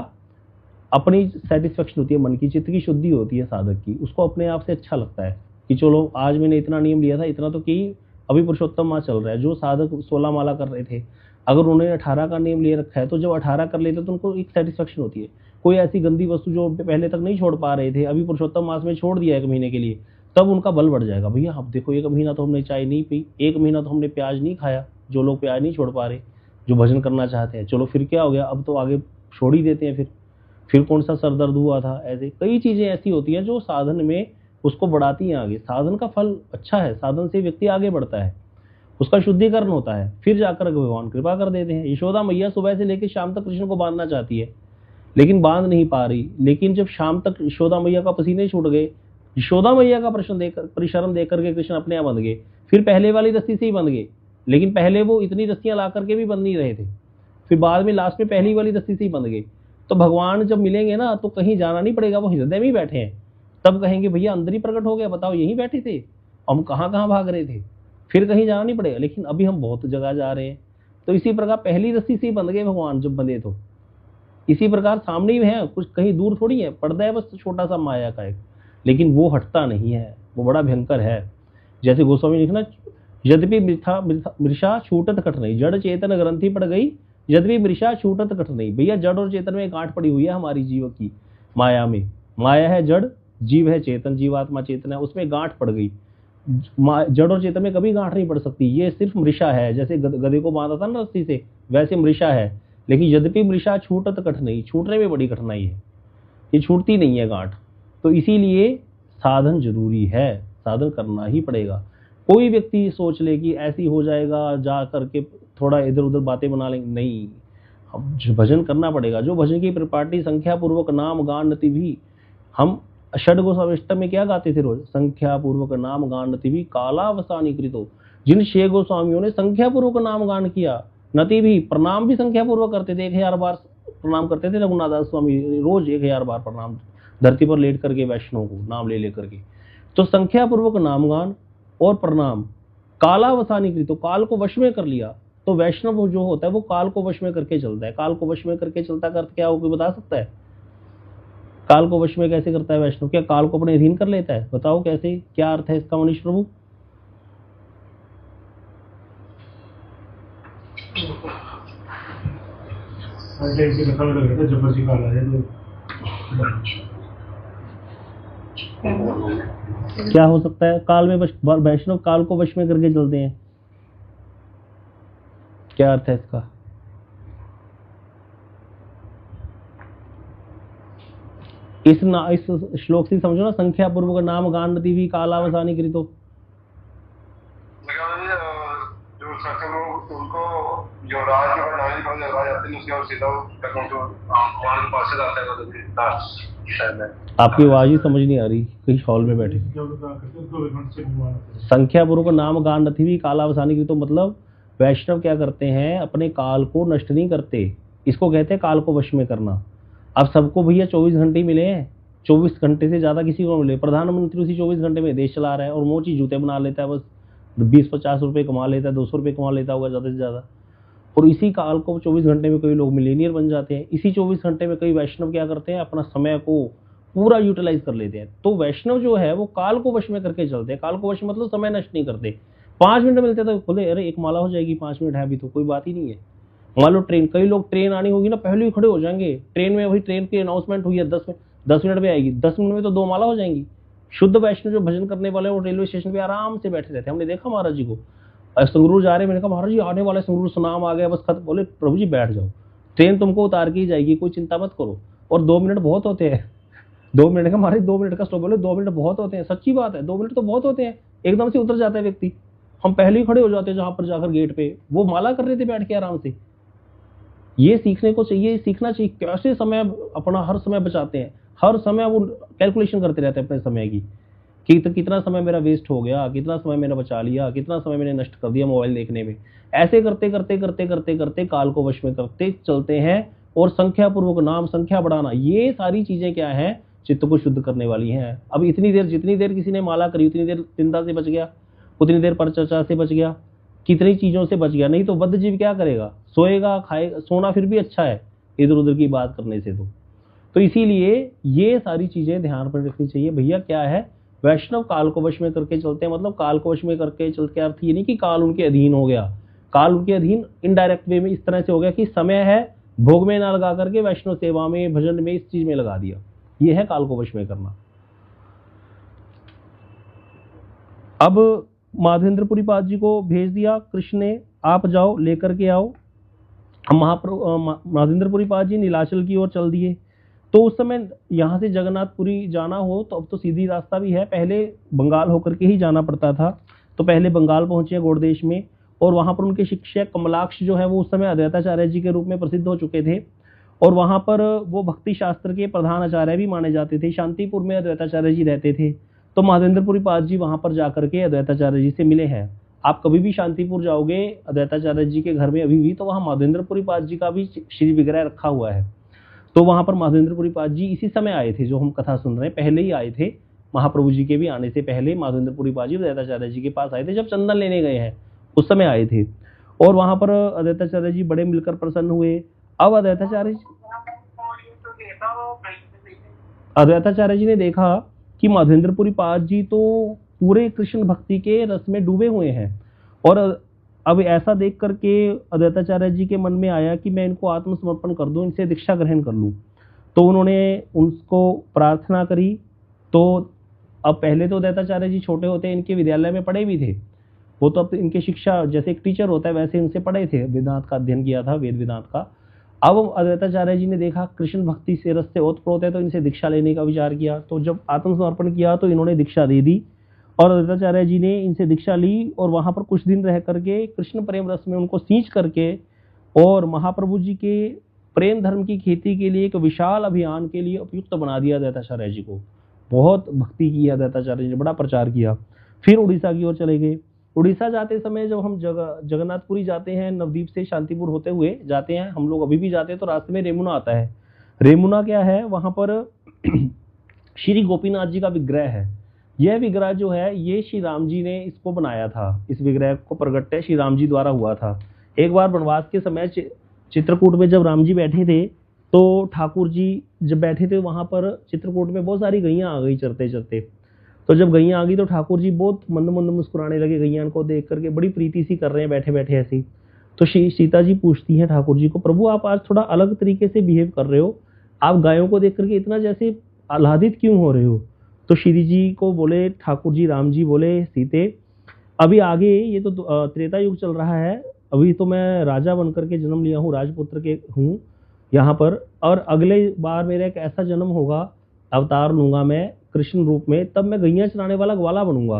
अपनी सेटिस्फेक्शन होती है, मन की, चित्त की शुद्धि होती है साधक की। उसको अपने आप से अच्छा लगता है कि चलो आज मैंने इतना नियम लिया था, इतना तो कि अभी पुरुषोत्तम माह चल रहा है, जो साधक 16 माला कर रहे थे, अगर उन्होंने 18 का नियम ले रखा है, तो जब 18 कर लेते तो उनको एक सेटिस्फेक्शन होती है। कोई ऐसी गंदी वस्तु जो पहले तक नहीं छोड़ पा रहे थे, अभी पुरुषोत्तम मास में छोड़ दिया 1 महीने के लिए, तब उनका बल बढ़ जाएगा। भैया अब देखो 1 महीना तो हमने चाय नहीं पी, 1 महीना तो हमने प्याज नहीं खाया, जो लोग प्याज नहीं छोड़ पा रहे, जो भजन करना चाहते हैं, चलो फिर क्या हो गया, अब तो आगे छोड़ ही देते हैं। फिर कौन सा सर दर्द हुआ था, ऐसे कई चीजें ऐसी होती हैं जो साधन में उसको बढ़ाती हैं आगे। साधन का फल अच्छा है, साधन से व्यक्ति आगे बढ़ता है, उसका शुद्धिकरण होता है, फिर जाकर भगवान कृपा कर देते हैं। यशोदा मैया सुबह से लेकर शाम तक कृष्ण को बांधना चाहती है, लेकिन बांध नहीं पा रही। लेकिन जब शाम तक यशोदा मैया का पसीने छूट गए, यशोदा मैया का परिश्रम देकर के कृष्ण अपने आप बंध गए। फिर पहले वाली रस्सी से ही बंध गए, लेकिन पहले वो इतनी रस्सियां ला करके भी बंध नहीं रहे थे, फिर बाद में लास्ट में पहली वाली रस्सी से ही बंध गए। तो भगवान जब मिलेंगे ना, तो कहीं जाना नहीं पड़ेगा, वो हृदय में ही बैठे हैं। तब कहेंगे भैया अंदर ही प्रकट हो गया, बताओ यहीं बैठे थे, हम कहाँ कहाँ भाग रहे थे, फिर कहीं जाना नहीं पड़ेगा। लेकिन अभी हम बहुत जगह जा रहे हैं। तो इसी प्रकार पहली रस्सी से ही बंध गए भगवान जब बंधे, तो इसी प्रकार सामने ही है, कुछ कहीं दूर थोड़ी है, पर्दा है बस छोटा सा माया का एक। लेकिन वो हटता नहीं है, वो बड़ा भयंकर है। जैसे गोस्वामी ने लिखा ना, यद्यपि मृषा छूटत कट नहीं, जड़ चेतन ग्रंथि पड़ गई, यद्यपि मृषा छूटत कट नहीं। भैया जड़ और चेतन में गांठ पड़ी हुई है हमारी जीव की, माया में। माया है जड़, जीव है चेतन, जीवात्मा चेतन है, उसमें गांठ पड़ गई। जड़ और चेतन में कभी गांठ नहीं पड़ सकती, ये सिर्फ मृषा है। जैसे गधे को बांधा था ना रस्सी से, वैसे मृषा है। लेकिन यद्यपि मृषा छूटत कट नहीं, छूटने में बड़ी कठिनाई है, ये छूटती नहीं है गांठ। तो इसीलिए साधन जरूरी है, साधन करना ही पड़ेगा। कोई व्यक्ति सोच ले कि ऐसी हो जाएगा, जा करके थोड़ा इधर उधर बातें बना लेंगे, नहीं, अब भजन करना पड़ेगा। जो भजन की परिपाटी संख्या पूर्वक नाम गान नति भी, हम षडगोष अष्टम में क्या गाते थे रोज, संख्या पूर्वक नाम गान नति भी कालावसानी कृतो। जिन 6 गोस्वामियों ने संख्या पूर्वक नाम गान किया, नति भी प्रणाम भी संख्या पूर्वक करते थे, 1000 बार प्रणाम करते थे रघुनाथ दास स्वामी, रोज 1000 बार प्रणाम, धरती पर लेट करके वैष्णव को नाम ले लेकर के। तो संख्या पूर्वक नामगान और प्रणाम, कालावसानी कृत, तो काल को वश में कर लिया। तो वैष्णव जो होता है वो काल को वश में करके चलता है। काल को वश में करके चलता का अर्थ क्या हो, कोई बता सकता है? काल को वश में कैसे करता है वैष्णव? क्या काल को अपने अधीन कर लेता है? बताओ कैसे, क्या अर्थ है इसका मनीष प्रभु? क्या हो सकता है? काल में वैष्णव काल को वश में करके चलते हैं, क्या अर्थ है इसका? इस श्लोक से समझो ना, संख्या पूर्वक नाम गान नति भी कालावसानी कृतो। जो सत्संग उनको जो राज और नारी बन जाते हैं, उसके बाद सीधा उनको भगवान के पास से जाता है। आपकी आवाज ही समझ नहीं आ रही, कहीं हॉल में बैठे। संख्या पूर्वक नाम गान नति भी कालावसानी कृतो, मतलब वैष्णव क्या करते हैं, अपने काल को नष्ट नहीं करते। इसको कहते हैं काल को वश में करना। अब सबको भैया 24 घंटे मिले हैं, 24 घंटे से ज्यादा किसी को मिले। प्रधानमंत्री उसी 24 घंटे में देश चला रहा है और मोची जूते बना लेता है, बस 20-50 रुपए कमा लेता है, 200 रुपए कमा लेता होगा ज्यादा से ज्यादा। और इसी काल को 24 घंटे में कई लोग मिलेनियर बन जाते हैं। इसी 24 घंटे में कई वैष्णव क्या करते हैं, अपना समय को पूरा यूटिलाइज कर लेते हैं। तो वैष्णव जो है वो काल को वश में करके चलते हैं। काल को वश मतलब समय नष्ट नहीं करते। 5 मिनट मिलते तो बोले अरे एक माला हो जाएगी, 5 मिनट है अभी, तो कोई बात ही नहीं है। मान लो ट्रेन, कई लोग ट्रेन आनी होगी ना, पहले ही खड़े हो जाएंगे। ट्रेन में वही ट्रेन की अनाउंसमेंट हुई है 10 मिनट में आएगी, 10 मिनट में तो 2 माला हो जाएंगी। शुद्ध वैष्णव जो भजन करने वाले हैं वो रेलवे स्टेशन पे आराम से बैठे रहते हैं। हमने देखा महाराज जी को, संगरूर जा रहे, मैंने कहा महाराज जी आने वाले संगरूर, सुनाम आ गया बस खत्म। बोले प्रभु जी बैठ जाओ, ट्रेन तुमको उतार के ही जाएगी, कोई चिंता मत करो। और 2 मिनट बहुत होते हैं। 2 मिनट का महाराज, 2 मिनट का स्टॉप। बोले 2 मिनट बहुत होते हैं, सच्ची बात है, 2 मिनट तो बहुत होते हैं। एकदम से उतर जाता है व्यक्ति। हम पहले ही खड़े हो जाते हैं जहां पर जाकर गेट पे, वो माला कर रहे थे बैठ के आराम से। ये सीखने को चाहिए, सीखना चाहिए कैसे समय अपना हर समय बचाते हैं। हर समय वो कैलकुलेशन करते रहते हैं अपने समय की, कि तो कितना समय मेरा वेस्ट हो गया, कितना समय मैंने बचा लिया, कितना समय मैंने नष्ट कर दिया मोबाइल देखने में। ऐसे करते करते करते करते करते काल को वश में करते चलते हैं। और संख्या पूर्वक नाम, संख्या बढ़ाना, ये सारी चीजें क्या है, चित्त को शुद्ध करने वाली हैं। अब इतनी देर, जितनी देर किसी ने माला करी उतनी देर चिंता से बच गया, उतनी देर परचर्चा से बच गया, कितनी चीजों से बच गया। नहीं तो बद्ध जीव क्या करेगा, सोएगा, खाएगा। सोना फिर भी अच्छा है इधर उधर की बात करने से। तो इसीलिए ये सारी चीजें ध्यान पर रखनी चाहिए। भैया क्या है, वैष्णव काल को वश में करके चलते हैं। मतलब काल को वश में करके चलते अर्थ ये नहीं कि काल उनके अधीन हो गया। काल उनके अधीन इनडायरेक्ट वे में इस तरह से हो गया कि समय है, भोग में ना लगा करके वैष्णव सेवा में, भजन में, इस चीज में लगा दिया। ये है काल को वश में करना। अब माधवेंद्रपुरी पाद जी को भेज दिया कृष्ण ने, आप जाओ लेकर के आओ। माधवेंद्रपुरी पाद जी नीलाचल की ओर चल दिए। तो उस समय यहाँ से जगन्नाथपुरी जाना हो तो अब तो सीधी रास्ता भी है, पहले बंगाल होकर के ही जाना पड़ता था। तो पहले बंगाल पहुंचे गौड़देश में, और वहां पर उनके शिक्षक कमलाक्ष जो है वो उस समय अद्वैताचार्य जी के रूप में प्रसिद्ध हो चुके थे। और वहां पर वो भक्ति शास्त्र के प्रधान आचार्य भी माने जाते थे। शांतिपुर में अद्वैताचार्य जी रहते थे। तो माधवेंद्रपुरी पाद जी वहां पर जाकर के अद्वैताचार्य जी से मिले हैं। आप कभी भी शांतिपुर जाओगे अद्वैताचार्य जी के घर में अभी भी, तो वहां माधवेंद्रपुरी पाद जी का भी श्री विग्रह रखा हुआ है। तो वहां पर माधवेंद्रपुरी पाद जी इसी समय आए थे, जो हम कथा सुन रहे हैं, पहले ही आए थे। महाप्रभु जी के भी आने से पहले माधवेंद्रपुरी पाद जी अद्वैताचार्य जी के पास आए थे, जब चंदन लेने गए हैं उस समय आए थे। और वहां पर अद्वैताचार्य जी बड़े मिलकर प्रसन्न हुए। अब अद्वैताचार्य जी ने देखा कि माधवेंद्रपुरी पाद जी तो पूरे कृष्ण भक्ति के रस में डूबे हुए हैं। और अब ऐसा देख करके अद्वैताचार्य जी के मन में आया कि मैं इनको आत्मसमर्पण कर दूं, इनसे दीक्षा ग्रहण कर लूं। तो उन्होंने उनको प्रार्थना करी। तो अब पहले तो अद्वैताचार्य जी छोटे होते इनके विद्यालय में पढ़े भी थे, वो तो अब इनके शिक्षा जैसे एक टीचर होता है वैसे इनसे पढ़े थे, वेदांत का अध्ययन किया था, वेद वेदांत का। अब अद्वैताचार्य जी ने देखा कृष्ण भक्ति से रस से ओतप्रोत है, तो इनसे दीक्षा लेने का विचार किया। तो जब आत्मसमर्पण किया तो इन्होंने दीक्षा दे दी और अद्वैताचार्य जी ने इनसे दीक्षा ली और वहां पर कुछ दिन रह करके कृष्ण प्रेम रस में उनको सींच करके और महाप्रभु जी के प्रेम धर्म की खेती के लिए एक विशाल अभियान के लिए उपयुक्त बना दिया अद्वैताचार्य जी को। बहुत भक्ति की अद्वैताचार्य जी ने, बड़ा प्रचार किया। फिर उड़ीसा की ओर चले गए। उड़ीसा जाते समय जब हम जगन्नाथपुरी जाते हैं, नवद्वीप से शांतिपुर होते हुए जाते हैं, हम लोग अभी भी जाते हैं, तो रास्ते में रेमुना आता है। रेमुना क्या है, वहां पर श्री गोपीनाथ जी का विग्रह है। यह विग्रह जो है ये श्री राम जी ने इसको बनाया था, इस विग्रह को प्रगट्य श्री राम जी द्वारा हुआ था। एक बार वनवास के समय चित्रकूट में जब राम जी बैठे थे, तो ठाकुर जी जब बैठे थे वहां पर चित्रकूट में बहुत सारी गैयां आ गई चरते चरते। तो जब गैयां आ गई तो ठाकुर जी बहुत मंद मंद मुस्कुराने लगे, गैयां को देख करके बड़ी प्रीति सी कर रहे हैं बैठे बैठे ऐसी। तो सीता जी पूछती हैं ठाकुर जी को, प्रभु आप आज थोड़ा अलग तरीके से बिहेव कर रहे हो, आप गायों को देख करके इतना जैसे आह्लादित क्यों हो रहे हो। तो श्री जी को बोले ठाकुर जी, राम जी बोले, सीते अभी आगे ये तो त्रेता युग चल रहा है, अभी तो मैं राजा बनकर के जन्म लिया हूँ, राजपुत्र के हूँ यहाँ पर, और अगले बार मेरा एक ऐसा जन्म होगा, अवतार लूंगा मैं कृष्ण रूप में, तब मैं गैया चराने वाला ग्वाला बनूंगा।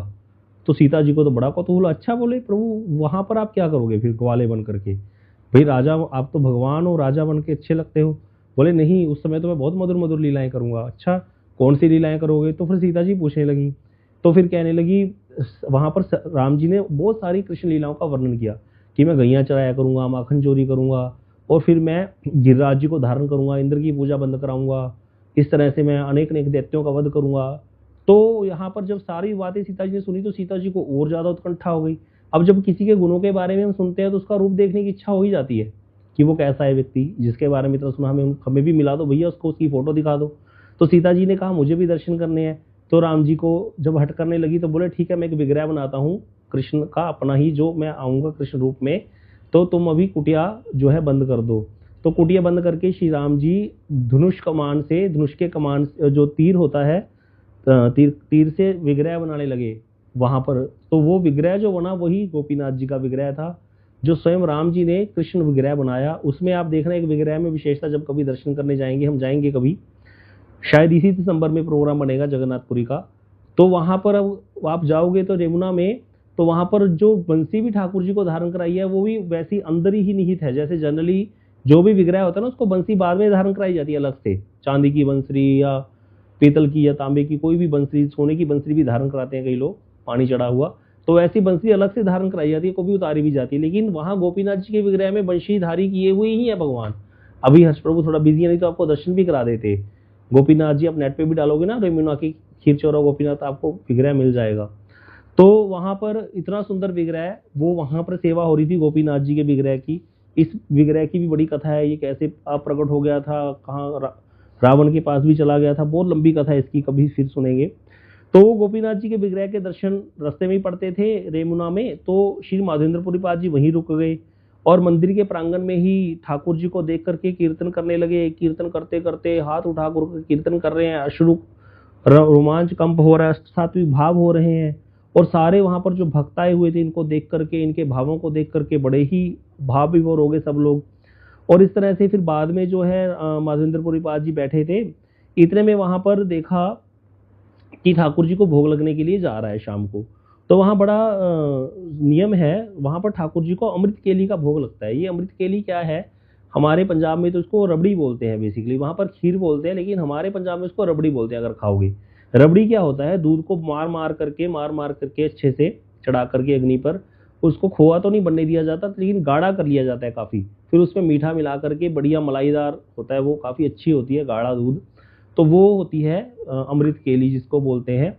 तो सीता जी को तो बड़ा कौतूहल, अच्छा बोले प्रभु वहां पर आप क्या करोगे फिर ग्वाले बन करके, भाई राजा आप तो भगवान हो, राजा बन के अच्छे लगते हो। बोले नहीं, उस समय तो मैं बहुत मधुर मधुर लीलाएं करूंगा। अच्छा कौन सी लीलाएं करोगे। तो फिर सीता जी पूछने लगी, तो फिर कहने लगी, वहां पर राम जी ने बहुत सारी कृष्ण लीलाओं का वर्णन किया कि मैं गैया चराया करूंगा, माखन चोरी करूंगा, और फिर मैं गिरिराज जी को धारण करूंगा, इंद्र की पूजा बंद कराऊंगा, इस तरह से मैं अनेक अनेक दैत्यों का वध करूंगा। तो यहाँ पर जब सारी बातें सीता जी ने सुनी तो सीता जी को और ज्यादा उत्कंठा हो गई। अब जब किसी के गुणों के बारे में हम सुनते हैं तो उसका रूप देखने की इच्छा हो ही जाती है कि वो कैसा है व्यक्ति, जिसके बारे में इतना सुना, हमें भी मिला, तो भैया उसको उसकी फोटो दिखा दो। तो सीता जी ने कहा मुझे भी दर्शन करने हैं। तो राम जी को जब हट करने लगी तो बोले ठीक है, मैं एक विग्रह बनाता हूँ कृष्ण का अपना ही, जो मैं आऊंगा कृष्ण रूप में, तो तुम अभी कुटिया जो है बंद कर दो। तो कुटिया बंद करके श्री राम जी धनुष कमान से, धनुष के कमान जो तीर होता है, तीर से विग्रह बनाने लगे वहां पर। तो वो विग्रह जो बना वही गोपीनाथ जी का विग्रह था, जो स्वयं राम जी ने कृष्ण विग्रह बनाया। उसमें आप देखना एक विग्रह में विशेषता, जब कभी दर्शन करने जाएंगे, हम जाएंगे कभी, शायद इसी दिसंबर में प्रोग्राम बनेगा जगन्नाथपुरी का, तो वहां पर अब आप जाओगे तो रेमुना में, तो वहां पर जो बंसी भी ठाकुर जी को धारण कराई है वो भी वैसी अंदर ही निहित है। जैसे जनरली जो भी विग्रह होता है ना उसको बंसी बाद में धारण कराई जाती है अलग से, चांदी की बंसरी या पीतल की या तांबे की कोई भी बंसरी, सोने की बंसरी भी धारण कराते हैं कई लोग, पानी चढ़ा हुआ, तो ऐसी बंसरी अलग से धारण कराई जाती है, कभी उतारी भी जाती है। लेकिन वहां गोपीनाथ जी के विग्रह में बंशीधारी किए हुए ही है भगवान। अभी हर्ष प्रभु थोड़ा बिजी है, नहीं तो आपको दर्शन भी करा देते। गोपीनाथ जी आप नेट पे भी डालोगे ना, रेमुना की खीर चौरा गोपीनाथ, आपको विग्रह मिल जाएगा। तो वहां पर इतना सुंदर विग्रह है, वो वहां पर सेवा हो रही थी गोपीनाथ जी के विग्रह की। इस विग्रह की भी बड़ी कथा है, ये कैसे प्रकट हो गया था, कहाँ रावण के पास भी चला गया था, बहुत लंबी कथा है इसकी, कभी फिर सुनेंगे। तो गोपीनाथ जी के विग्रह के दर्शन रास्ते में ही पड़ते थे रेमुना में, तो श्री माधवेंद्रपुरी पाद जी वहीं रुक गए और मंदिर के प्रांगण में ही ठाकुर जी को देख करके कीर्तन करने लगे। कीर्तन करते करते हाथ उठा कर कीर्तन कर रहे हैं, अश्रु रोमांच कंप हो रहा है, सात्विक भाव हो रहे हैं, और सारे वहां पर जो भक्त आए हुए थे इनको देख करके, इनके भावों को देख करके बड़े ही भाव विभोर हो गए सब लोग। और इस तरह से फिर बाद में जो है माधवेंद्रपुरी पाद जी बैठे थे, इतने में वहां पर देखा कि ठाकुर जी को भोग लगने के लिए जा रहा है शाम को। तो वहाँ बड़ा नियम है, वहाँ पर ठाकुर जी को अमृत केली का भोग लगता है। ये अमृत केली क्या है, हमारे पंजाब में तो इसको रबड़ी बोलते हैं बेसिकली, वहाँ पर खीर बोलते हैं, लेकिन हमारे पंजाब में इसको रबड़ी बोलते हैं अगर खाओगे। रबड़ी क्या होता है, दूध को मार मार करके अच्छे से चढ़ा करके अग्नि पर, उसको खोआ तो नहीं बनने दिया जाता, लेकिन गाढ़ा कर लिया जाता है काफ़ी, फिर उसमें मीठा मिला करके बढ़िया मलाईदार होता है वो, काफ़ी अच्छी होती है गाढ़ा दूध, तो वो होती है अमृत केली जिसको बोलते हैं।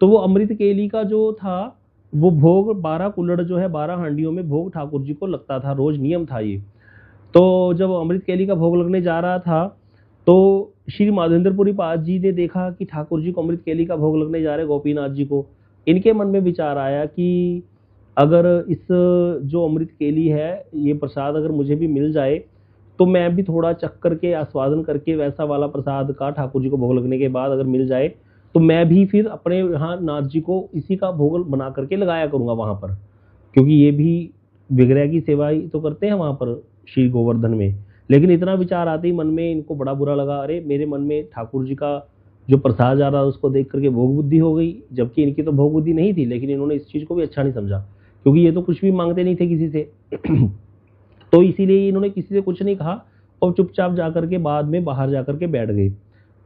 तो वो अमृत केली का जो था वो भोग 12 कुल्हड़ जो है 12 हांडियों में भोग ठाकुर जी को लगता था, रोज नियम था ये। तो जब अमृत केली का भोग लगने जा रहा था तो श्री माधवेंद्रपुरी पाद जी ने देखा कि ठाकुर जी को अमृत केली का भोग लगने जा रहे गोपीनाथ जी को। इनके मन में विचार आया कि अगर इस जो अमृत केली है ये प्रसाद अगर मुझे भी मिल जाए तो मैं भी थोड़ा चख करके आस्वादन करके वैसा वाला प्रसाद का ठाकुर जी को भोग लगने के बाद अगर मिल जाए तो मैं भी फिर अपने यहाँ नाथ जी को इसी का भोग बना करके लगाया करूँगा वहाँ पर, क्योंकि ये भी विग्रह की सेवा ही तो करते हैं वहाँ पर श्री गोवर्धन में। लेकिन इतना विचार आते ही मन में इनको बड़ा बुरा लगा, अरे मेरे मन में ठाकुर जी का जो प्रसाद जा रहा है उसको देख करके भोग बुद्धि हो गई, जबकि इनकी तो भोग बुद्धि नहीं थी, लेकिन इन्होंने इस चीज़ को भी अच्छा नहीं समझा क्योंकि ये तो कुछ भी मांगते नहीं थे किसी से तो इसीलिए इन्होंने किसी से कुछ नहीं कहा और चुपचाप जा करके बाद में बाहर जा करके बैठ गए।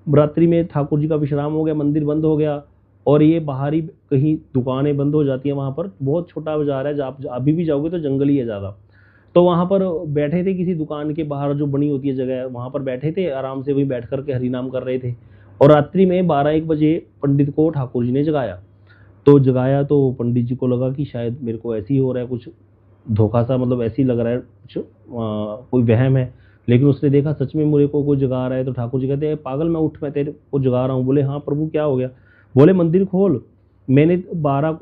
रात्रि में ठाकुर जी का विश्राम हो गया, मंदिर बंद हो गया और ये बाहर ही कहीं दुकानें बंद हो जाती हैं। वहाँ पर बहुत छोटा बाजार है, जहाँ आप अभी भी जाओगे तो जंगल ही है ज़्यादा। तो वहाँ पर बैठे थे किसी दुकान के बाहर जो बनी होती है जगह, वहाँ पर बैठे थे आराम से, वहीं बैठ करके हरिनाम कर रहे थे। और रात्रि में 12-1 बजे पंडित को ठाकुर जी ने जगाया। तो पंडित जी को लगा कि शायद मेरे को ऐसे ही हो रहा है, कुछ धोखा सा, मतलब ऐसे ही लग रहा है, कुछ कोई वहम है। लेकिन उसने देखा सच में मेरे को कोई जगा रहा है। तो ठाकुर जी कहते हैं पागल, मैं उठ, मैं तेरे को जगा रहा हूँ। बोले हाँ प्रभु क्या हो गया? बोले मंदिर खोल, मैंने 12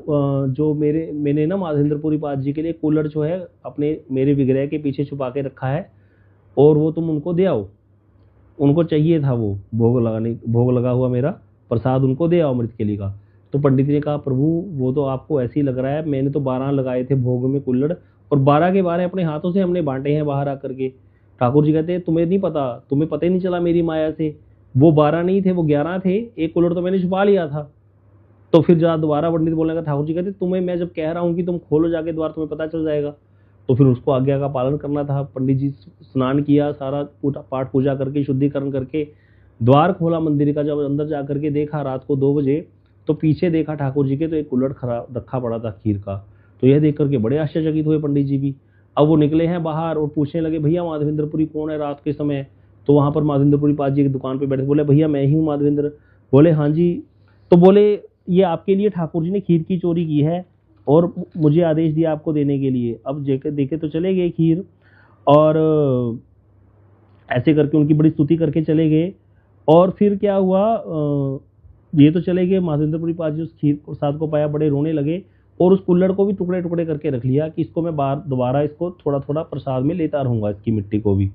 जो मैंने ना माधवेंद्रपुरी पाद जी के लिए कूलर जो है अपने मेरे विग्रह के पीछे छुपा के रखा है और वो तुम उनको दे आओ, उनको चाहिए था वो भोग लगा हुआ मेरा प्रसाद उनको दे आओ अमृत केली का। तो पंडित ने कहा प्रभु वो तो आपको ऐसे ही लग रहा है, मैंने तो 12 लगाए थे भोग में कुल्हड़ और 12 के 12 अपने हाथों से हमने बांटे हैं बाहर आकर के। ठाकुर जी कहते हैं तुम्हें नहीं पता, तुम्हें पता ही नहीं चला मेरी माया से, वो 12 नहीं थे वो 11 थे, एक कुल्हड़ तो मैंने छुपा लिया था। तो फिर जहाँ दोबारा पंडित बोलने का, ठाकुर जी कहते तुम्हें मैं जब कह रहा हूँ कि तुम खोलो जाके द्वार, तुम्हें पता चल जाएगा। तो फिर उसको आज्ञा का पालन करना था। पंडित जी स्नान किया, सारा पाठ पूजा करके शुद्धिकरण करके द्वार खोला मंदिर का। जब अंदर जा करके देखा रात को 2 बजे, तो पीछे देखा ठाकुर जी के तो एक कुल्हड़ रखा पड़ा था खीर का। तो यह देख करके बड़े आश्चर्यचकित हुए पंडित जी भी। अब वो निकले हैं बाहर और पूछने लगे भैया माधवेंद्रपुरी कौन है रात के समय? तो वहाँ पर माधवेंद्रपुरी पाद जी की दुकान पर बैठे, बोले भैया मैं ही हूँ माधवेंद्र। बोले हाँ जी। तो बोले ये आपके लिए ठाकुर जी ने खीर की चोरी की है और मुझे आदेश दिया आपको देने के लिए। अब देखे तो चले गए खीर और ऐसे करके उनकी बड़ी स्तुति करके चले गए। और फिर क्या हुआ, ये तो चले गए, माधवेंद्रपुरी पाद जी उस खीर प्रसाद को पाया, बड़े रोने लगे और उस कुल्हड़ को भी टुकड़े टुकड़े करके रख लिया कि इसको मैं दोबारा इसको थोड़ा थोड़ा प्रसाद में लेता रहूँगा, इसकी मिट्टी को भी।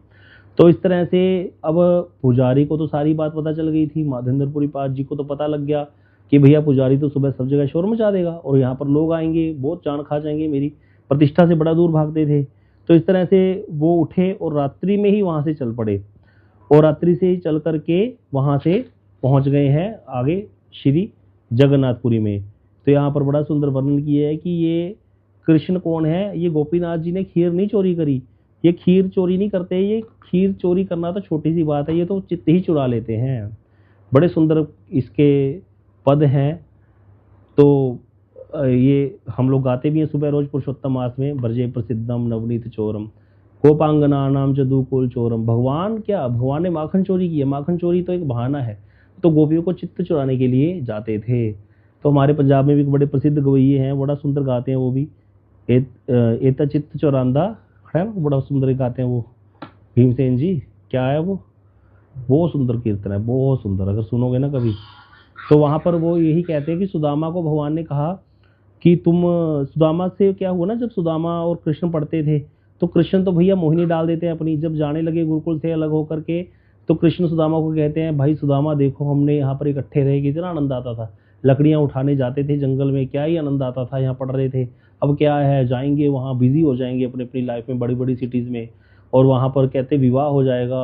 तो इस तरह से अब पुजारी को तो सारी बात पता चल गई थी, माधवेंद्रपुरी पाद जी को तो पता लग गया कि भैया पुजारी तो सुबह सब जगह शोर मचा देगा और यहाँ पर लोग आएंगे, बहुत जान खा जाएंगे, मेरी प्रतिष्ठा से बड़ा दूर भागते थे। तो इस तरह से वो उठे और रात्रि में ही वहाँ से चल पड़े और रात्रि से ही चल करके वहाँ से पहुँच गए हैं आगे श्री जगन्नाथपुरी में। तो यहाँ पर बड़ा सुंदर वर्णन किया है कि ये कृष्ण कौन है। ये गोपीनाथ जी ने खीर नहीं चोरी करी, ये खीर चोरी नहीं करते, ये खीर चोरी करना तो छोटी सी बात है, ये तो चित्त ही चुरा लेते हैं। बड़े सुंदर इसके पद हैं। तो ये हम लोग गाते भी हैं सुबह रोज पुरुषोत्तम मास में, ब्रजे प्रसिद्धम नवनीत चोरम गोपांगना नाम जदुकुल चोरम। भगवान क्या, भगवान ने माखन चोरी की है, माखन चोरी तो एक बहाना है, तो गोपियों को चित्त चुराने के लिए जाते थे। तो हमारे पंजाब में भी बड़े प्रसिद्ध गवैये हैं, बड़ा सुंदर गाते हैं वो भी, एता चित्त चौरांदा है ना, बड़ा सुंदर गाते हैं वो भीमसेन जी। क्या है वो, बहुत सुंदर कीर्तन है, बहुत सुंदर, अगर सुनोगे ना कभी। तो वहाँ पर वो यही कहते हैं कि सुदामा को भगवान ने कहा कि तुम, सुदामा से क्या हुआ ना, जब सुदामा और कृष्ण पढ़ते थे तो कृष्ण तो भैया मोहिनी डाल देते हैं अपनी, जब जाने लगे गुरुकुल से अलग होकर के तो कृष्ण सुदामा को कहते हैं भाई सुदामा देखो हमने यहाँ पर इकट्ठे रहे, कितना आनंद आता था, लकड़ियाँ उठाने जाते थे जंगल में, क्या ही आनंद आता था, यहाँ पढ़ रहे थे। अब क्या है, जाएंगे वहाँ बिजी हो जाएंगे अपनी अपनी लाइफ में, बड़ी बड़ी सिटीज़ में, और वहाँ पर कहते विवाह हो जाएगा,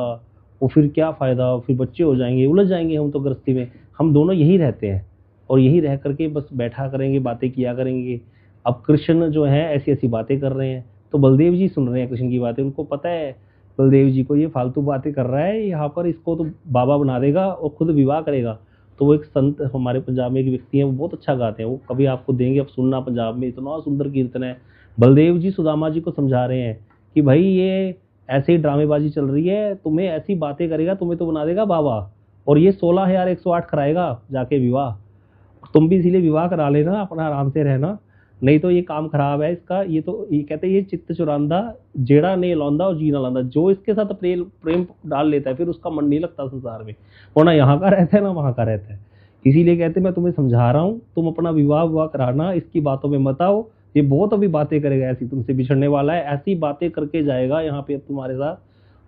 वो फिर क्या फ़ायदा, फिर बच्चे हो जाएंगे, उलझ जाएंगे हम तो गृहस्थी में। हम दोनों यही रहते हैं और यही रह करके बस बैठा करेंगे, बातें किया करेंगे। अब कृष्ण जो है ऐसी ऐसी बातें कर रहे हैं, तो बलदेव जी सुन रहे हैं कृष्ण की बातें, उनको पता है बलदेव जी को ये फालतू बातें कर रहा है, यहाँ पर इसको तो बाबा बना देगा और खुद विवाह करेगा। तो वो एक संत हमारे पंजाब में एक व्यक्ति हैं, वो बहुत अच्छा गाते हैं, वो कभी आपको देंगे, आप सुनना, पंजाब में इतना सुंदर कीर्तन है। बलदेव जी सुदामा जी को समझा रहे हैं कि भाई ये ऐसे ही ड्रामेबाजी चल रही है, तुम्हें ऐसी बातें करेगा, तुम्हें तो बना देगा बाबा, और ये 16,108 कराएगा जाके विवाह, तुम भी इसीलिए विवाह करा लेना, अपना आराम से रहना। नहीं तो ये काम खराब है इसका। ये तो ये कहते हैं ये चित्त चुरांदा जेड़ा ने लौंदा और जीना लांदा, जो इसके साथ प्रेम प्रेम डाल लेता है फिर उसका मन नहीं लगता संसार में, वो ना यहाँ का रहता है ना वहाँ का रहता है। इसीलिए कहते हैं मैं तुम्हें समझा रहा हूँ, तुम अपना विवाह विवाह कराना, इसकी बातों में मत आओ, ये बहुत अभी बातें करेगा ऐसी, तुमसे बिछड़ने वाला है, ऐसी बातें करके जाएगा यहाँ पे अब तुम्हारे साथ,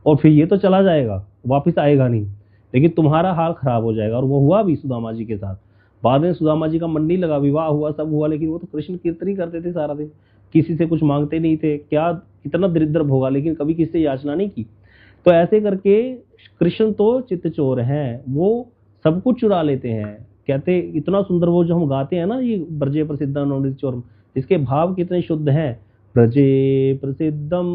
और फिर ये तो चला जाएगा, वापिस आएगा नहीं, लेकिन तुम्हारा हाल खराब हो जाएगा। और वो हुआ भी सुदामा जी के साथ। बाद में सुदामा जी का मन नहीं लगा, विवाह हुआ सब हुआ, लेकिन वो तो कृष्ण कीर्तन ही करते थे सारा दिन, किसी से कुछ मांगते नहीं थे, क्या इतना दरिद्र भोगा लेकिन कभी किसी से याचना नहीं की। तो ऐसे करके कृष्ण तो चित्त चोर हैं, वो सब कुछ चुरा लेते हैं। कहते इतना सुंदर वो जो हम गाते हैं ना, ये ब्रजे प्रसिद्धम नवनीत चोरम, इसके भाव कितने शुद्ध हैं। ब्रजे प्रसिद्धम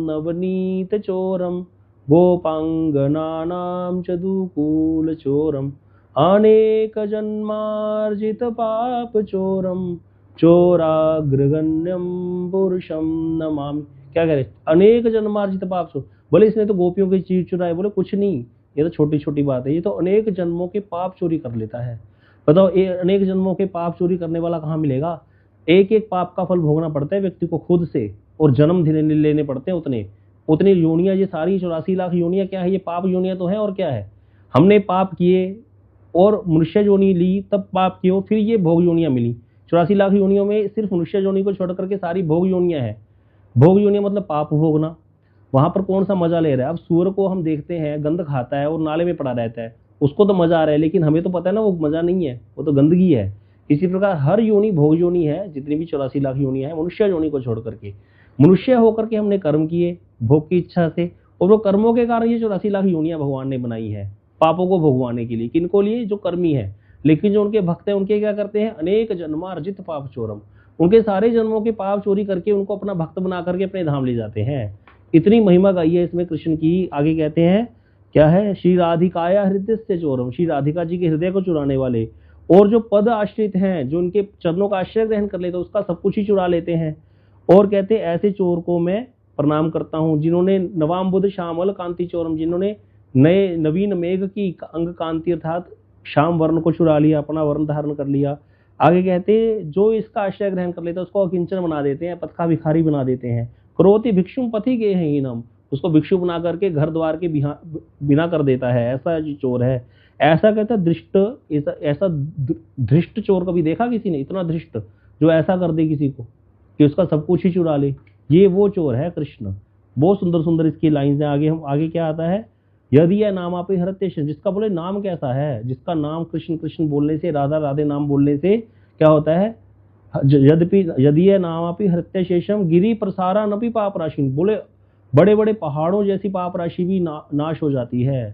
नवनीत चोरम गोपांगनानां च दुकूल चोरम अनेक जन्मार्जित पाप चोरम चोराग्रगण्यम पुरुषम नमामि। क्या कह रहे, अनेक जन्मार्जित पाप चोर। बोले इसने तो गोपियों की चीज चुराई, बोले कुछ नहीं, ये तो छोटी छोटी बात है, ये तो अनेक जन्मों के पाप चोरी कर लेता है। बताओ ये अनेक जन्मों के पाप चोरी करने वाला कहाँ मिलेगा। एक एक पाप का फल भोगना पड़ता है व्यक्ति को खुद से, और जन्म लेने पड़ते हैं उतने उतनी योनियां। ये सारी 84 लाख योनियां क्या है, ये पाप योनियां तो है और क्या है। हमने पाप किए और मनुष्य योनि ली, तब पाप किए, फिर ये भोग योनियां मिली। 84 लाख योनियों में सिर्फ मनुष्य योनि को छोड़ करके सारी भोग योनियां हैं। भोग योनियां मतलब पाप भोगना, वहां पर कौन सा मजा ले रहा है। अब सूअर को हम देखते हैं गंद खाता है और नाले में पड़ा रहता है, उसको तो मजा आ रहा है, लेकिन हमें तो पता है ना वो मजा नहीं है, वो तो गंदगी है। इसी प्रकार हर योनि भोग योनि है, जितनी भी 84 लाख योनियां है मनुष्य योनि को छोड़ करके। मनुष्य होकर के हमने कर्म किए भोग की इच्छा से, और वो कर्मों के कारण ये 84 लाख योनियां भगवान ने बनाई है पापों को भोगवाने के लिए। किनको लिए, जो कर्मी है। लेकिन जो उनके भक्त हैं उनके क्या करते हैं, अनेक जन्मार्जित पाप चोरम, उनके सारे जन्मों के पाप चोरी करके उनको अपना भक्त बना करके अपने धाम ले जाते हैं। इतनी महिमा गाई है इसमें कृष्ण की। आगे कहते हैं क्या है, श्री राधिकाया हृदय से चोरम, श्री राधिका जी के हृदय को चुराने वाले, और जो पद आश्रित हैं, जो उनके चरणों का आश्रय ग्रहण कर लेते, उसका सब कुछ ही चुरा लेते हैं। और कहते हैं ऐसे चोर को मैं प्रणाम करता हूँ, जिन्होंने नवाम बुद्ध श्यामल कांति चोरम, जिन्होंने नए नवीन मेघ की अंग कांति अर्थात श्याम वर्ण को चुरा लिया, अपना वर्ण धारण कर लिया। आगे कहते जो इसका आश्रय ग्रहण कर लेता है उसको अकिंचन बना देते हैं, पथ का भिखारी बना देते हैं। क्रोति भिक्षुम पथि गे हैं हीनम, उसको भिक्षु बना करके घर द्वार के बिना कर देता है, ऐसा जो चोर है। ऐसा कहता दृष्ट, ऐसा धृष्ट चोर कभी देखा किसी ने, इतना धृष्ट जो ऐसा कर दे किसी को कि उसका सब कुछ ही चुरा ले, ये वो चोर है कृष्ण। बहुत सुंदर सुंदर इसकी लाइन है। आगे हम आगे क्या आता है, यदि यह नाम आप हृत्य, जिसका बोले नाम कैसा है, जिसका नाम कृष्ण कृष्ण बोलने से, राधा राधे नाम बोलने से क्या होता है, यद्यपि यदि यह नाम आप हृत्य शेषम गिरी प्रसारा नपि पाप राशि, बोले बड़े बड़े पहाड़ों जैसी पाप राशि भी नाश हो जाती है।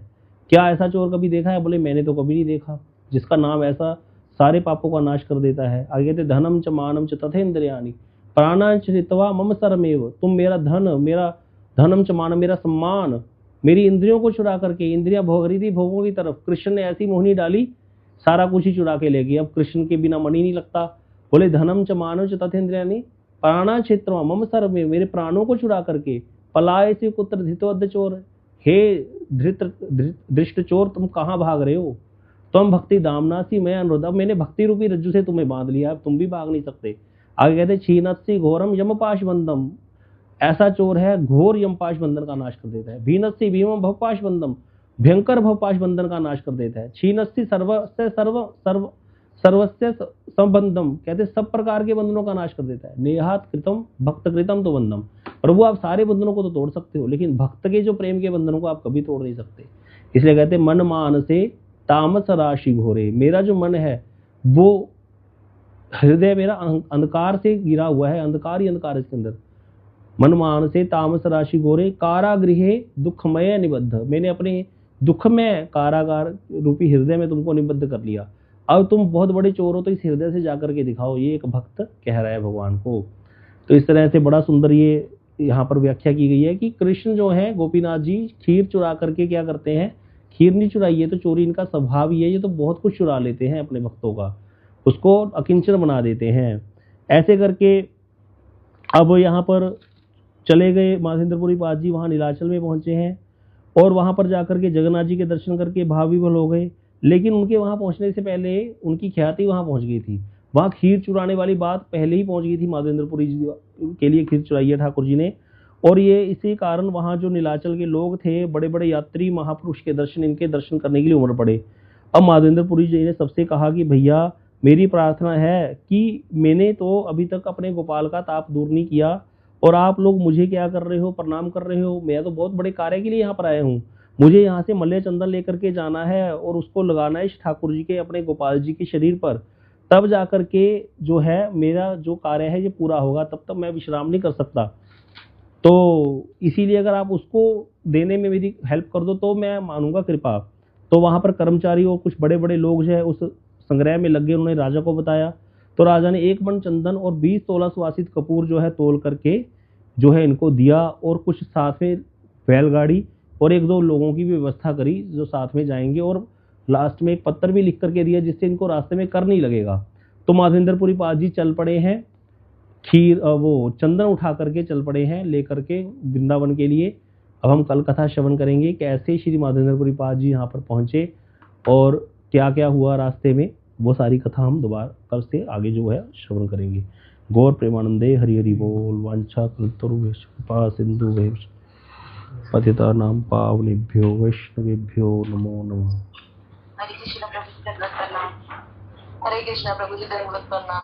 क्या ऐसा चोर कभी देखा है, बोले मैंने तो कभी नहीं देखा, जिसका नाम ऐसा सारे पापों का नाश कर देता है। आगे कहते धनम च मानम च तथेन्द्रियानि प्राणांच हित्वा मम सरमेव, तुम मेरा धन, मेरा धनम च मानम, मेरा सम्मान, मेरी इंद्रियों को चुरा करके, इंद्रियां भोग रही थी भोगों की तरफ, कृष्ण ने ऐसी मोहनी डाली सारा कुछ ही चुरा के ले गई। अब कृष्ण के बिना मन ही नहीं लगता। बोले धनम च मानव च तथेन्द्रियानि प्राणा क्षेत्र मम सर्व, मेरे प्राणों को चुरा करके, पलाय से कुत्र धितोद्ध चोर, हे दृष्ट चोर तुम कहाँ भाग रहे हो, तुम भक्ति दामनासी मैं अनुरोध, अब मैंने भक्ति रूपी रज्जु से तुम्हें बांध लिया, अब तुम भी भाग नहीं सकते। आगे कहते छीनत्सी घोरम यमपाश बंधम, ऐसा चोर है घोर यमपाश बंधन का नाश कर देता है। भीनस्सी भीमम भवपाश बंधम, भयंकर भवपाश बंधन का नाश कर देता है। छीनस्सी सर्वस्य सर्वस्य संबंधम, कहते सब प्रकार के बंधनों का नाश कर देता है। नेहात कृतम भक्त कृतम तो बंधम, प्रभु आप सारे बंधनों को तो तोड़ सकते हो, लेकिन भक्त के जो प्रेम के बंधनों को आप कभी तोड़ नहीं सकते। इसलिए कहते मन मान से तामस राशि घोरे, मेरा जो मन है वो हृदय मेरा अंधकार से गिरा हुआ है, अंधकार ही अंधकार इसके अंदर। मन मान से तामस राशि घोरे कारागृहे दुखमय निबद्ध, मैंने अपने दुखमय कारागार रूपी हृदय में तुमको निबद्ध कर लिया। अब तुम बहुत बड़े चोर हो तो इस हृदय से जाकर के दिखाओ, ये एक भक्त कह रहा है भगवान को। तो इस तरह से बड़ा सुंदर ये यहाँ पर व्याख्या की गई है कि कृष्ण जो है गोपीनाथ जी खीर चुरा करके क्या करते हैं, खीर नहीं चुराई, ये तो चोरी इनका स्वभाव ही है, ये तो बहुत कुछ चुरा लेते हैं अपने भक्तों का, उसको अकिंचन बना देते हैं। ऐसे करके अब यहाँ पर चले गए माधेंद्रपुरी पाद जी, वहाँ नीलाचल में पहुँचे हैं और वहाँ पर जाकर के जगन्नाथ जी के दर्शन करके भाव विभोर हो गए। लेकिन उनके वहाँ पहुँचने से पहले उनकी ख्याति वहाँ पहुँच गई थी। वहाँ खीर चुराने वाली बात पहले ही पहुंच गई थी माधवेंद्रपुरी जी के लिए, खीर चुराई है ठाकुर जी ने। और ये इसी कारण वहाँ जो नीलाचल के लोग थे, बड़े बड़े यात्री महापुरुष के दर्शन, इनके दर्शन करने के लिए उमड़ पड़े। अब माधवेंद्रपुरी जी ने सबसे कहा कि भैया मेरी प्रार्थना है कि मैंने तो अभी तक अपने गोपाल का ताप दूर नहीं किया, और आप लोग मुझे क्या कर रहे हो, प्रणाम कर रहे हो। मैं तो बहुत बड़े कार्य के लिए यहाँ पर आया हूँ, मुझे यहाँ से मल्ले चंदन लेकर के जाना है और उसको लगाना है इस ठाकुर जी के, अपने गोपाल जी के शरीर पर, तब जाकर के जो है मेरा जो कार्य है ये पूरा होगा, तब तक मैं विश्राम नहीं कर सकता। तो इसीलिए अगर आप उसको देने में मेरी हेल्प कर दो तो मैं मानूंगा कृपा। तो वहाँ पर कर्मचारी और कुछ बड़े बड़े लोग जो है उस संग्रह में लग गए, उन्होंने राजा को बताया। तो राजा ने 1 मन चंदन और 20 तोला सुवासित कपूर जो है तोल करके जो है इनको दिया, और कुछ साथ में बैलगाड़ी और 1-2 लोगों की भी व्यवस्था करी जो साथ में जाएंगे, और लास्ट में एक पत्र भी लिख करके दिया जिससे इनको रास्ते में कर नहीं लगेगा। तो माधवेंद्रपुरी पाद जी चल पड़े हैं, खीर वो चंदन उठा करके चल पड़े हैं लेकर के वृंदावन के लिए। अब हम कल कथा श्रवण करेंगे कैसे श्री माधवेंद्रपुरी पाद जी यहाँ पर पहुँचे और क्या क्या हुआ रास्ते में, वो सारी कथा हम दोबारा कल से आगे जो है श्रवण करेंगे। गौर प्रेमानंदे हरि हरि बोल। वांछा कल्पतरुभ्यश्च कृपा सिंधुभ्यश्च पतितानां पावनेभ्यो वैष्णवेभ्यो नमो नमः। हरे कृष्ण प्रभु जी दंडवत प्रणाम। हरे कृष्ण प्रभु जी दंडवत प्रणाम।